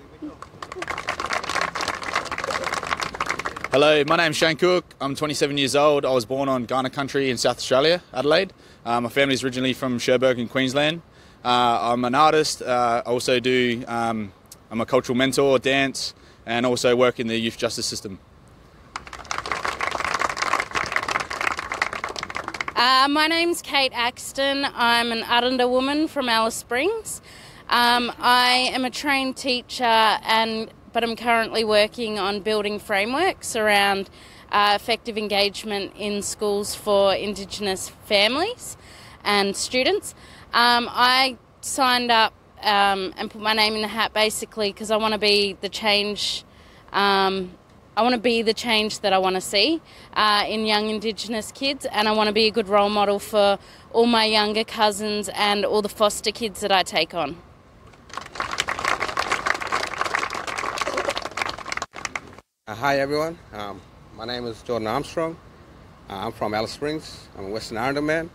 Hello, my name's Shane Cook. I'm 27 years old. I was born on Kaurna country in South Australia, Adelaide. My family's originally from Cherbourg in Queensland. I'm an artist. I also I'm a cultural mentor, dance, and also work in the youth justice system. My name's Kate Axton. I'm an Aranda woman from Alice Springs. I am a trained teacher, but I'm currently working on building frameworks around effective engagement in schools for Indigenous families and students. I signed up and put my name in the hat basically because I want to be the change. I want to be the change that I want to see in young Indigenous kids, and I want to be a good role model for all my younger cousins and all the foster kids that I take on. Hi everyone, my name is Jordan Armstrong. I'm from Alice Springs. I'm a Western Islander man.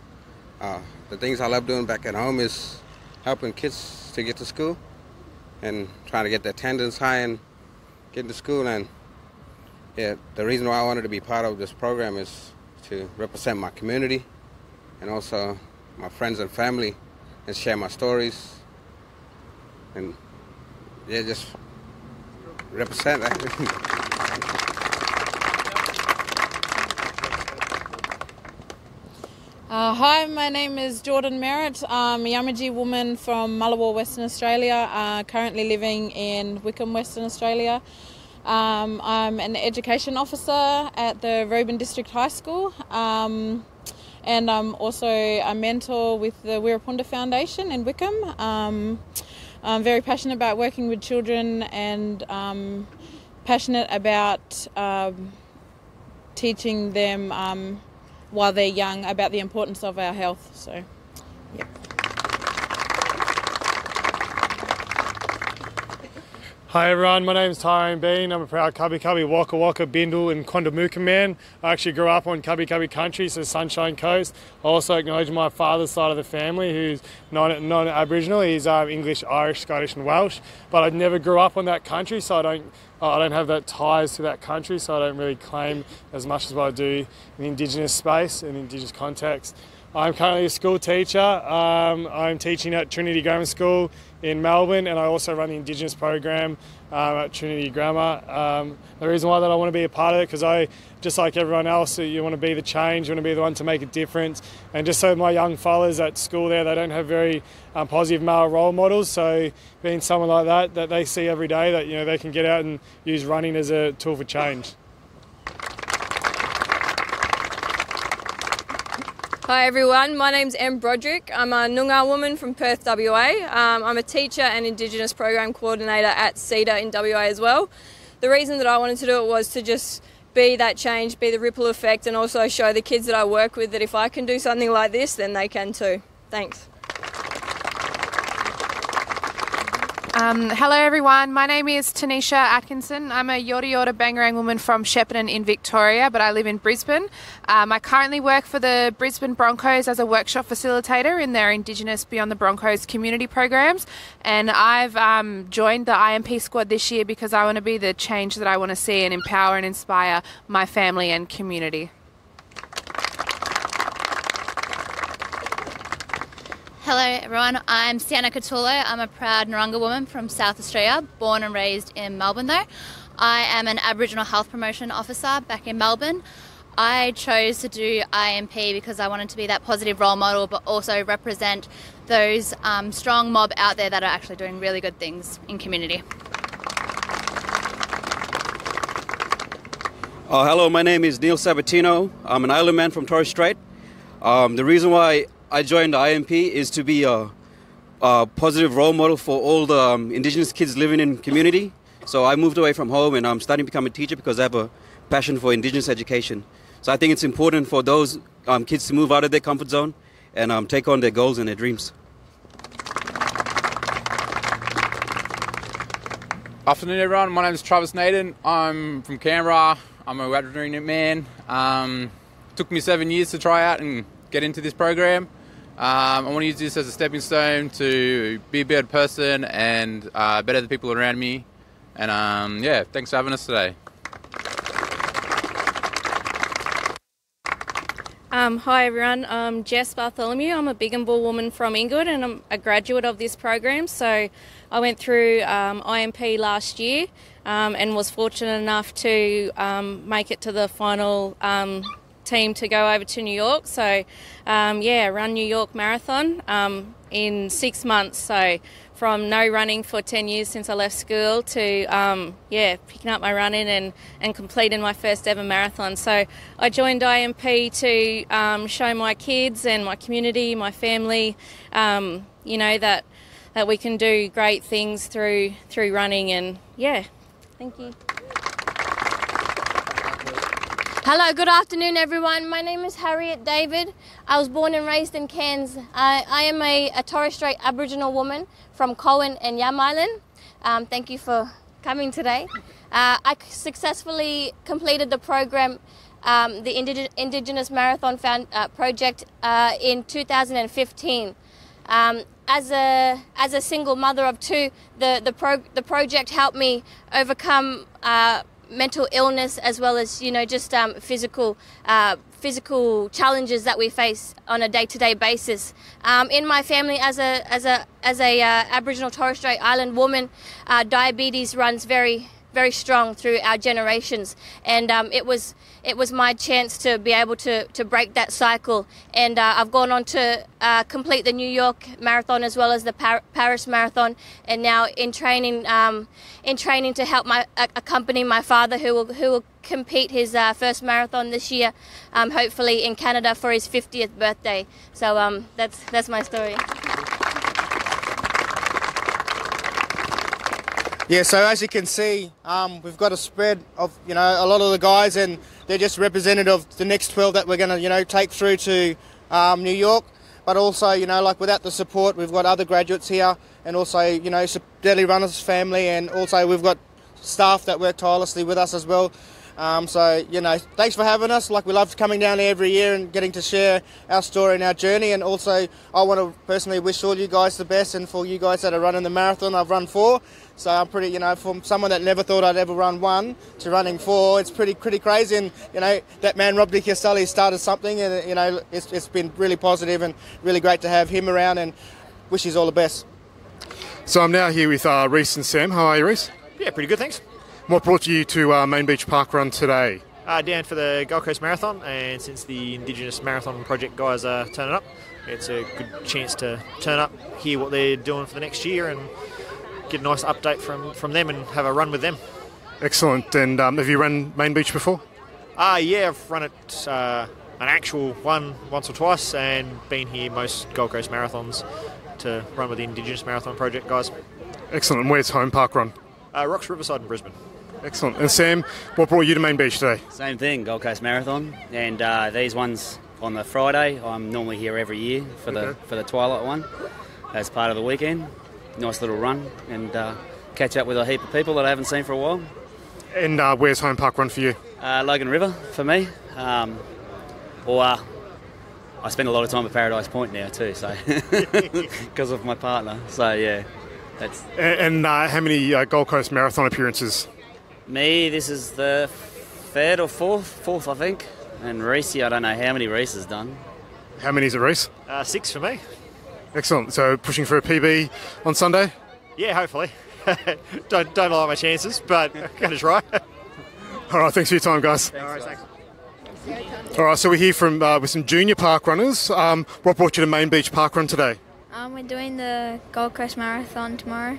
The things I love doing back at home is helping kids to get to school and trying to get their attendance high and get to school. And the reason why I wanted to be part of this program is to represent my community and also my friends and family and share my stories and just represent that. Hi, my name is Jordan Merritt. I'm a Yamatji woman from Mullawa, Western Australia, currently living in Wickham, Western Australia. I'm an education officer at the Reuben District High School, and I'm also a mentor with the Wirrapunda Foundation in Wickham. I'm very passionate about working with children and passionate about teaching them while they're young about the importance of our health. So, yep. Hi everyone, my name is Tyrone Bean. I'm a proud Cubby Cubby, Waka Waka, Bindle and Kondamuka man. I actually grew up on Cubby Cubby country, so Sunshine Coast. I also acknowledge my father's side of the family, who's non-Aboriginal. He's English, Irish, Scottish and Welsh. But I never grew up on that country, so I don't have that ties to that country, so I don't really claim as much as what I do in the Indigenous space and Indigenous context. I'm currently a school teacher. I'm teaching at Trinity Grammar School in Melbourne, and I also run the Indigenous program at Trinity Grammar. The reason why that I want to be a part of it, because I, just like everyone else, you want to be the change, you want to be the one to make a difference. And just so my young fellas at school there, they don't have very positive male role models, so being someone like that they see every day, that they can get out and use running as a tool for change. Hi everyone, my name's Em Broderick. I'm a Noongar woman from Perth, WA. I'm a teacher and Indigenous Program Coordinator at CEDA in WA as well. The reason that I wanted to do it was to just be that change, be the ripple effect, and also show the kids that I work with that if I can do something like this, then they can too. Thanks. Hello everyone, my name is Tanisha Atkinson. I'm a Yorta Yorta Bangarang woman from Shepparton in Victoria, but I live in Brisbane. I currently work for the Brisbane Broncos as a workshop facilitator in their Indigenous Beyond the Broncos community programs, and I've joined the IMP squad this year because I want to be the change that I want to see and empower and inspire my family and community. Hello everyone, I'm Sienna Catulo. I'm a proud Narungga woman from South Australia, born and raised in Melbourne though. I am an Aboriginal Health Promotion Officer back in Melbourne. I chose to do IMP because I wanted to be that positive role model but also represent those strong mob out there that are actually doing really good things in community. Hello, my name is Neil Sabatino. I'm an island man from Torres Strait. The reason why I joined the IMP is to be a positive role model for all the Indigenous kids living in community. So I moved away from home and I'm starting to become a teacher because I have a passion for Indigenous education. So I think it's important for those kids to move out of their comfort zone and take on their goals and their dreams. Afternoon everyone, my name is Travis Naden. I'm from Canberra. I'm a Wiradjuri man. Took me 7 years to try out and get into this program. I want to use this as a stepping stone to be a better person and better the people around me. And yeah, thanks for having us today. Hi everyone, I'm Jess Bartholomew. I'm a Big and Bull woman from Inglewood and I'm a graduate of this program. So I went through IMP last year and was fortunate enough to make it to the final team to go over to New York. So yeah, run New York Marathon in 6 months. So from no running for 10 years since I left school to yeah, picking up my running and completing my first ever marathon. So I joined IMP to show my kids and my community, my family, you know, that we can do great things through running. And yeah, thank you. Hello, good afternoon everyone. My name is Harriet David. I was born and raised in Cairns. I am a Torres Strait Aboriginal woman from Cowan and Yam Island. Thank you for coming today. I successfully completed the program, the Indigenous Marathon Project in 2015. As a single mother of two, the project helped me overcome mental illness as well as, you know, just physical challenges that we face on a day-to-day basis. In my family, as a Aboriginal Torres Strait Island woman, diabetes runs very strong through our generations, and it was my chance to be able to break that cycle. And I've gone on to complete the New York Marathon as well as the Paris Marathon, and now in training to help accompany my father, who will compete his first marathon this year, hopefully in Canada for his 50th birthday. So that's my story. Yeah, so as you can see, we've got a spread of, you know, a lot of the guys, and they're just representative of the next 12 that we're going to, you know, take through to New York. But also, you know, like without the support, we've got other graduates here, and also, you know, Daily Runners family, and also we've got staff that work tirelessly with us as well. So, you know, thanks for having us. Like, we love coming down here every year and getting to share our story and our journey. And also, I want to personally wish all you guys the best, and for you guys that are running the marathon, I've run 4. So I'm pretty, you know, from someone that never thought I'd ever run 1 to running 4, it's pretty crazy. And, you know, that man, Rob Di Castelli, started something, and, you know, it's been really positive and really great to have him around, and wish he's all the best. So I'm now here with Reese and Sam. How are you, Reese? Yeah, pretty good, thanks. What brought you to Main Beach Park Run today? Down for the Gold Coast Marathon, and since the Indigenous Marathon Project guys are turning up, it's a good chance to turn up, hear what they're doing for the next year, and get a nice update from them and have a run with them. Excellent. And have you run Main Beach before? Yeah, I've run it an actual one once or twice, and been here most Gold Coast marathons to run with the Indigenous Marathon Project guys. Excellent. And where's home park run? Rocks Riverside in Brisbane. Excellent. And Sam, what brought you to Main Beach today? Same thing, Gold Coast Marathon, and these ones on the Friday. I'm normally here every year for the Twilight one as part of the weekend, nice little run and catch up with a heap of people that I haven't seen for a while. And where's home park run for you? Logan River for me. Or I spend a lot of time at Paradise Point now too, so because of my partner. So yeah, that's. And how many Gold Coast Marathon appearances? Me, this is the third or fourth I think. And Reese, I don't know how many Reese has done. How many is it, Reese? 6 for me. Excellent. So pushing for a PB on Sunday? Yeah, hopefully. don't like my chances, but I'm going to try. All right, thanks for your time, guys. All right, thanks. All right, so we're here with some junior park runners. What brought you to Main Beach Park Run today? We're doing the Gold Coast Marathon tomorrow.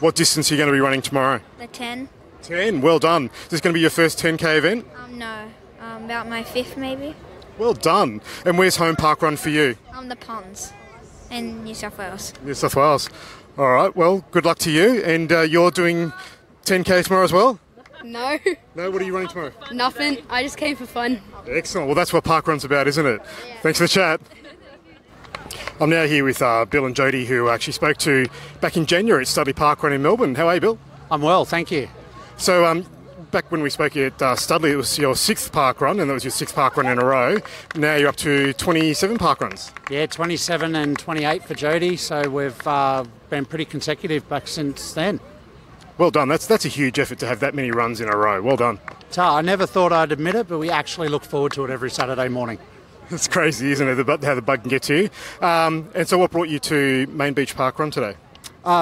What distance are you going to be running tomorrow? The 10. 10, well done. Is this going to be your first 10K event? No, about my 5th maybe. Well done. And where's home park run for you? The Ponds in New South Wales. New South Wales. All right, well, good luck to you. And you're doing 10K tomorrow as well? No. No, what are you running tomorrow? Nothing. I just came for fun. Excellent. Well, that's what parkrun's about, isn't it? Yeah. Thanks for the chat. I'm now here with Bill and Jody, who I actually spoke to back in January at Studley Parkrun in Melbourne. How are you, Bill? I'm well, thank you. So, back when we spoke at Studley, it was your 6th parkrun, and that was your 6th parkrun in a row. Now you're up to 27 parkruns. Yeah, 27 and 28 for Jody, so we've been pretty consecutive back since then. Well done. That's a huge effort to have that many runs in a row. Well done. So I never thought I'd admit it, but we actually look forward to it every Saturday morning. It's crazy, isn't it, how the bug can get to you? And so what brought you to Main Beach Park Run today?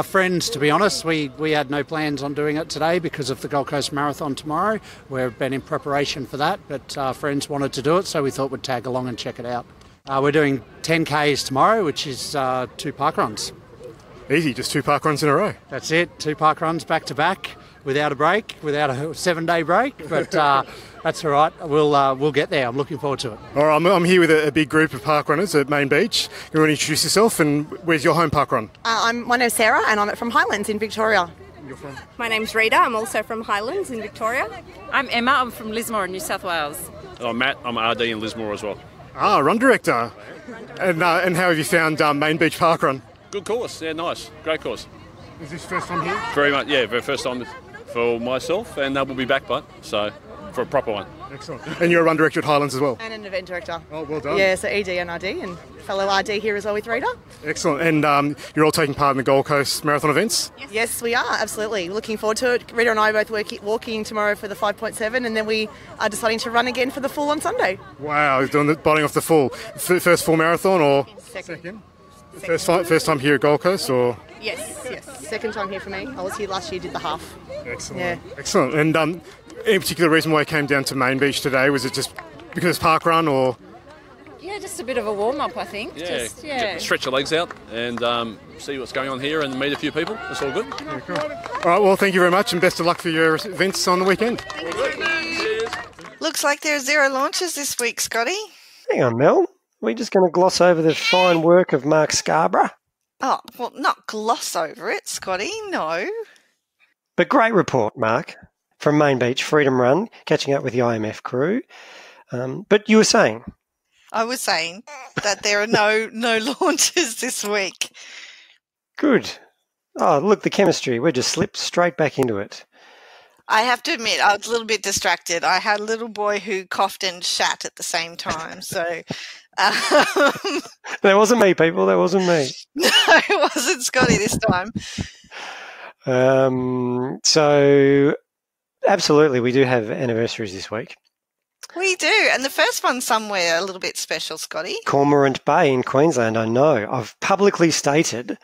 Friends, to be honest. We had no plans on doing it today because of the Gold Coast Marathon tomorrow. We've been in preparation for that, but friends wanted to do it, so we thought we'd tag along and check it out. We're doing 10Ks tomorrow, which is 2 park runs. Easy, just 2 park runs in a row. That's it, 2 park runs back to back, without a break, without a 7-day break. But that's all right. We'll get there. I'm looking forward to it. All right, I'm here with a big group of park runners at Main Beach. You want to introduce yourself, and where's your home park run? My name's Sarah, and I'm from Highlands in Victoria. You're from? My name's Rita. I'm also from Highlands in Victoria. I'm Emma. I'm from Lismore in New South Wales. I'm Matt. I'm RD in Lismore as well. Run director. And how have you found Main Beach Park Run? Good course. Yeah, nice. Great course. Is this first time here? Very much. Yeah, very first time for myself, and we'll be back, so for a proper one. Excellent. And you're a run director at Highlands as well? And an event director. Oh, well done. Yeah, so ED and RD, and fellow RD here as well with Rita. Excellent. And you're all taking part in the Gold Coast Marathon events? Yes, we are, absolutely. Looking forward to it. Rita and I are both walking tomorrow for the 5.7, and then we are deciding to run again for the full on Sunday. Wow, biting off the full. First full marathon or? Second. First time here at Gold Coast or? Yes. Second time here for me. I was here last year, did the half. Excellent. Yeah. Excellent. And any particular reason why I came down to Main Beach today? Was it just because it's park run or? Yeah, just a bit of a warm-up, I think. Yeah, stretch your legs out and see what's going on here and meet a few people. That's all good. Yeah, cool. All right, well, thank you very much and best of luck for your events on the weekend. Looks like there are 0 launches this week, Scotty. Hang on, Mel. We're just going to gloss over the fine work of Mark Scarborough. Oh, well, not gloss over it, Scotty, no. But great report, Mark, from Main Beach Freedom Run, catching up with the IMF crew. But you were saying? I was saying that there are no launches this week. Good. Oh, look, the chemistry. We just slipped straight back into it. I have to admit, I was a little bit distracted. I had a little boy who coughed and shat at the same time, so... That wasn't me, people. That wasn't me. No, it wasn't Scotty this time. So, absolutely, we do have anniversaries this week. We do, and the first one's somewhere a little bit special, Scotty. Cormorant Bay in Queensland, I know. I've publicly stated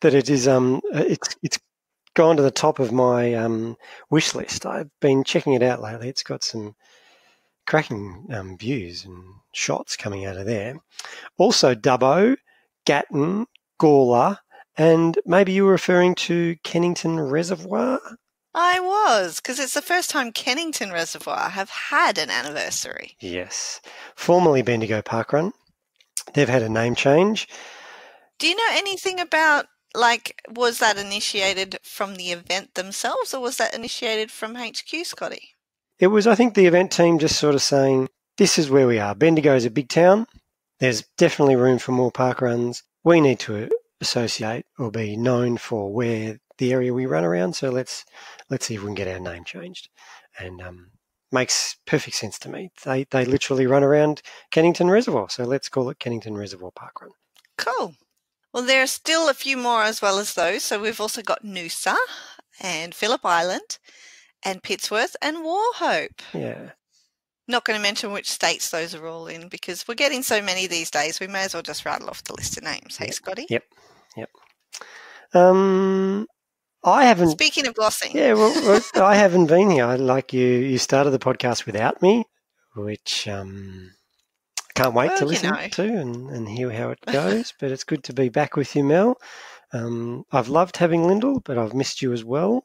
that it is. It's gone to the top of my wish list. I've been checking it out lately. It's got some cracking views and shots coming out of there. Also, Dubbo, Gatton, Gawler, and maybe you were referring to Kennington Reservoir? I was, because it's the first time Kennington Reservoir have had an anniversary. Yes. Formerly Bendigo Parkrun. They've had a name change. Do you know anything about, was that initiated from the event themselves, or was that initiated from HQ, Scotty? It was, I think, the event team just sort of saying, this is where we are. Bendigo is a big town. There's definitely room for more park runs. We need to associate or be known for where the area we run around. So let's see if we can get our name changed. And makes perfect sense to me. They literally run around Kennington Reservoir, so let's call it Kennington Reservoir Park Run. Cool. Well, there are still a few more as well as those. So we've also got Noosa and Phillip Island and Pittsworth and Wauchope. Yeah. Not going to mention which states those are all in because we're getting so many these days. We may as well just rattle off the list of names. Hey, Scotty? Yep. I haven't. Speaking of glossing. Yeah, well, I haven't been here. Like you started the podcast without me, which I can't wait to listen to and hear how it goes. But it's good to be back with you, Mel. I've loved having Lyndall, but I've missed you as well.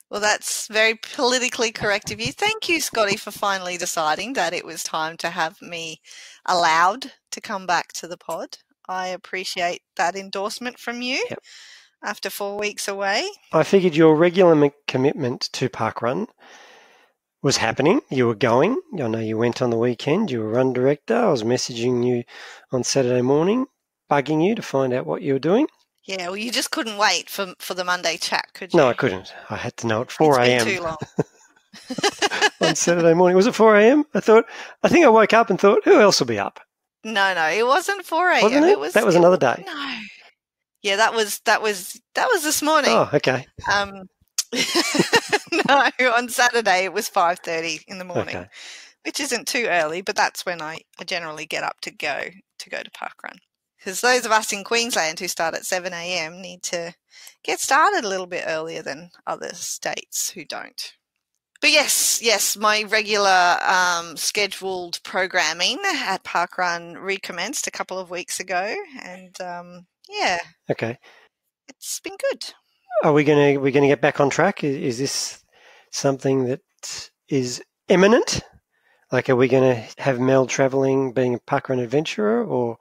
Well, that's very politically correct of you. Thank you, Scotty, for finally deciding that it was time to have me allowed to come back to the pod. I appreciate that endorsement from you after 4 weeks away. I figured your regular commitment to Parkrun was happening. You were going. I know you went on the weekend. You were run director. I was messaging you on Saturday morning, bugging you to find out what you were doing. Yeah, well, you just couldn't wait for the Monday chat, could you? No, I couldn't. I had to know at 4 a.m. It's been too long. On Saturday morning. Was it 4 a.m.? I think I woke up and thought, who else will be up? No, it wasn't 4 a.m. Wasn't it? That was another day. No. Yeah, that was this morning. Oh, okay. No, on Saturday it was 5:30 in the morning, which isn't too early, but that's when I generally get up to go to Parkrun. Because those of us in Queensland who start at 7 a.m. need to get started a little bit earlier than other states who don't. But yes, my regular scheduled programming at Parkrun recommenced a couple of weeks ago, and okay, it's been good. Are we going to get back on track? Is this something that is imminent? Like, are we going to have Mel travelling, being a Parkrun adventurer, or?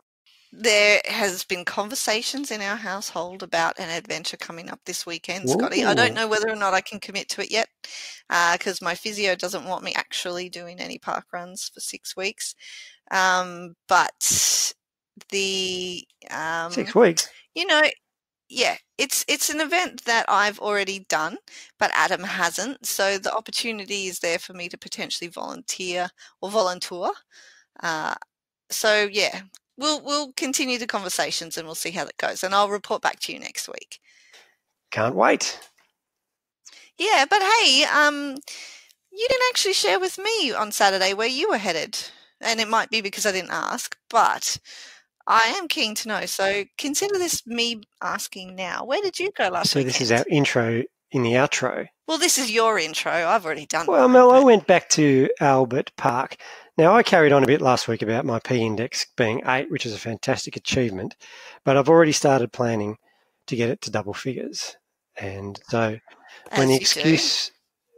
There has been conversations in our household about an adventure coming up this weekend, Scotty. I don't know whether or not I can commit to it yet because my physio doesn't want me actually doing any park runs for 6 weeks. But the 6 weeks? It's an event that I've already done, but Adam hasn't. So the opportunity is there for me to potentially volunteer or volunteer. We'll continue the conversations and we'll see how that goes. And I'll report back to you next week. Can't wait. Yeah, but hey, you didn't actually share with me on Saturday where you were headed. And it might be because I didn't ask, but I am keen to know. So consider this me asking now. Where did you go last weekend? So this is our intro in the outro. Well, this is your intro. I've already done that. Well, Mel, I went back to Albert Park. Now, I carried on a bit last week about my P index being 8, which is a fantastic achievement, but I've already started planning to get it to double figures. And so when the excuse,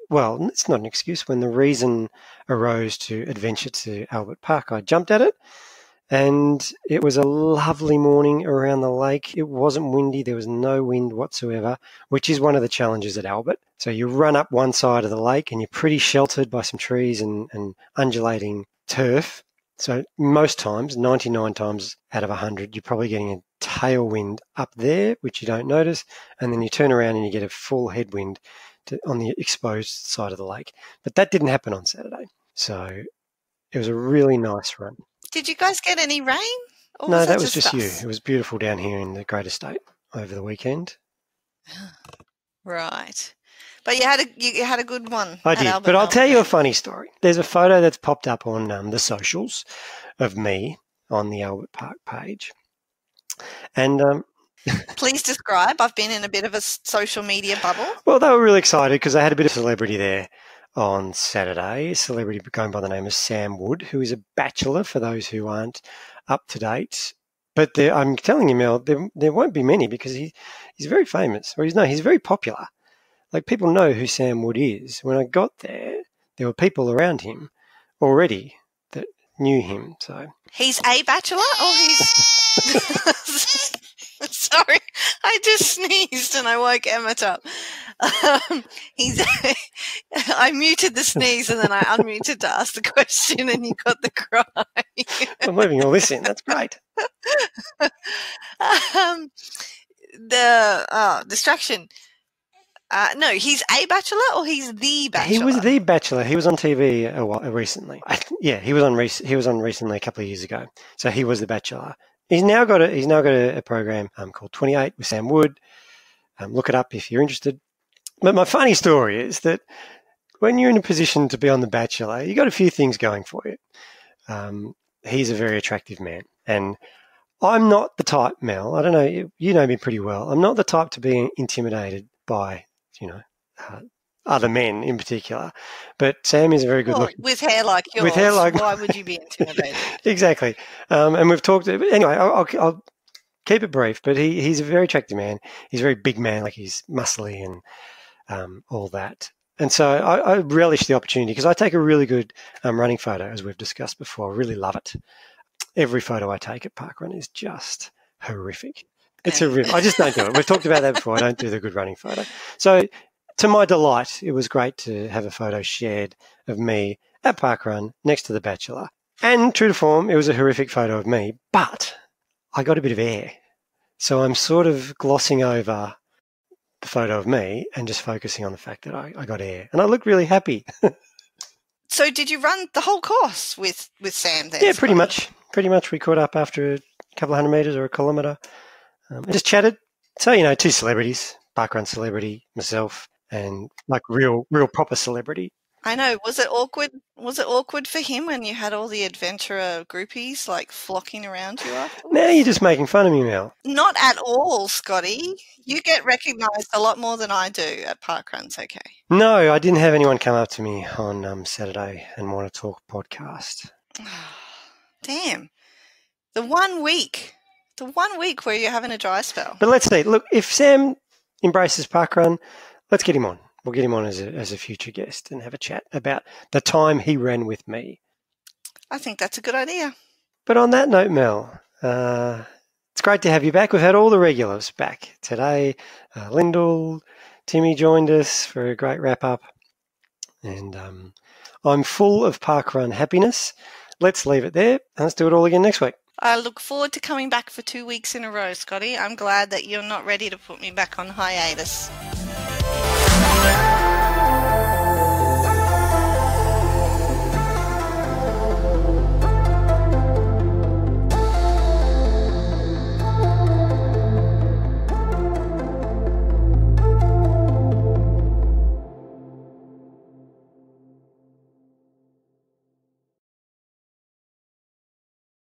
well, it's not an excuse, when the reason arose to adventure to Albert Park, I jumped at it. And it was a lovely morning around the lake. It wasn't windy. There was no wind whatsoever, which is one of the challenges at Albert. So you run up one side of the lake and you're pretty sheltered by some trees and undulating turf. So most times, 99 times out of 100, you're probably getting a tailwind up there, which you don't notice. And then you turn around and you get a full headwind on the exposed side of the lake. But that didn't happen on Saturday. So it was a really nice run. Did you guys get any rain? Or no, that was was just you. us? It was beautiful down here in the Great Estate over the weekend. Right. But you had a good one. I did, but I'll tell you a funny story. There's a photo that's popped up on the socials of me on the Albert Park page. And please describe. I've been in a bit of a social media bubble. Well, they were really excited because they had a bit of celebrity there on Saturday, a celebrity going by the name of Sam Wood, who is a bachelor for those who aren't up to date. But I'm telling you, Mel, there won't be many because he's very famous. Or he's very popular. Like, people know who Sam Wood is. When I got there were people around him already that knew him. So he's a bachelor, or he's sorry, I just sneezed and I woke Emmett up. I muted the sneeze and then I unmuted to ask the question, and you got the cry. I'm leaving all this in. That's great. the distraction. No, he's a bachelor or he's the bachelor? He was the bachelor. He was on TV recently. He was on recently a couple of years ago. So he was the bachelor. He's now got a program called 28 with Sam Wood. Look it up if you're interested. But my funny story is that when you're in a position to be on The Bachelor, you got a few things going for you. He's a very attractive man, and I'm not the type, Mel. I don't know. You know me pretty well. I'm not the type to be intimidated by, other men in particular. But Sam is a very good looking. With hair like yours, why would you be intimidated? Exactly. And we've talked. Anyway, I'll keep it brief. But he's a very attractive man. He's a very big man, like he's muscly and all that. And so I relish the opportunity because I take a really good running photo, as we've discussed before. I really love it. Every photo I take at Parkrun is just horrific. It's horrific. I just don't do it. We've talked about that before. I don't do the good running photo. So to my delight, it was great to have a photo shared of me at Parkrun next to The Bachelor. And true to form, it was a horrific photo of me, but I got a bit of air. So I'm sort of glossing over the photo of me and just focusing on the fact that I got air. And I look really happy. So did you run the whole course with Sam then? Yeah, pretty much. Pretty much. We caught up after a couple of 100 metres or a kilometre and just chatted. So, two celebrities, Parkrun celebrity, myself, and like real proper celebrity. I know. Was it awkward? Was it awkward for him when you had all the adventurer groupies like flocking around you afterwards? Now you're just making fun of me, Mel. Not at all, Scotty. You get recognised a lot more than I do at Parkruns, okay? No, I didn't have anyone come up to me on Saturday and want to talk podcast. Damn. The 1 week where you're having a dry spell. But let's see. Look, if Sam embraces Parkrun, let's get him on. We'll get him on as a future guest and have a chat about the time he ran with me. I think that's a good idea. But on that note, Mel, it's great to have you back. We've had all the regulars back today. Lyndall, Timmy joined us for a great wrap-up. And I'm full of Parkrun happiness. Let's leave it there and let's do it all again next week. I look forward to coming back for 2 weeks in a row, Scotty. I'm glad that you're not ready to put me back on hiatus.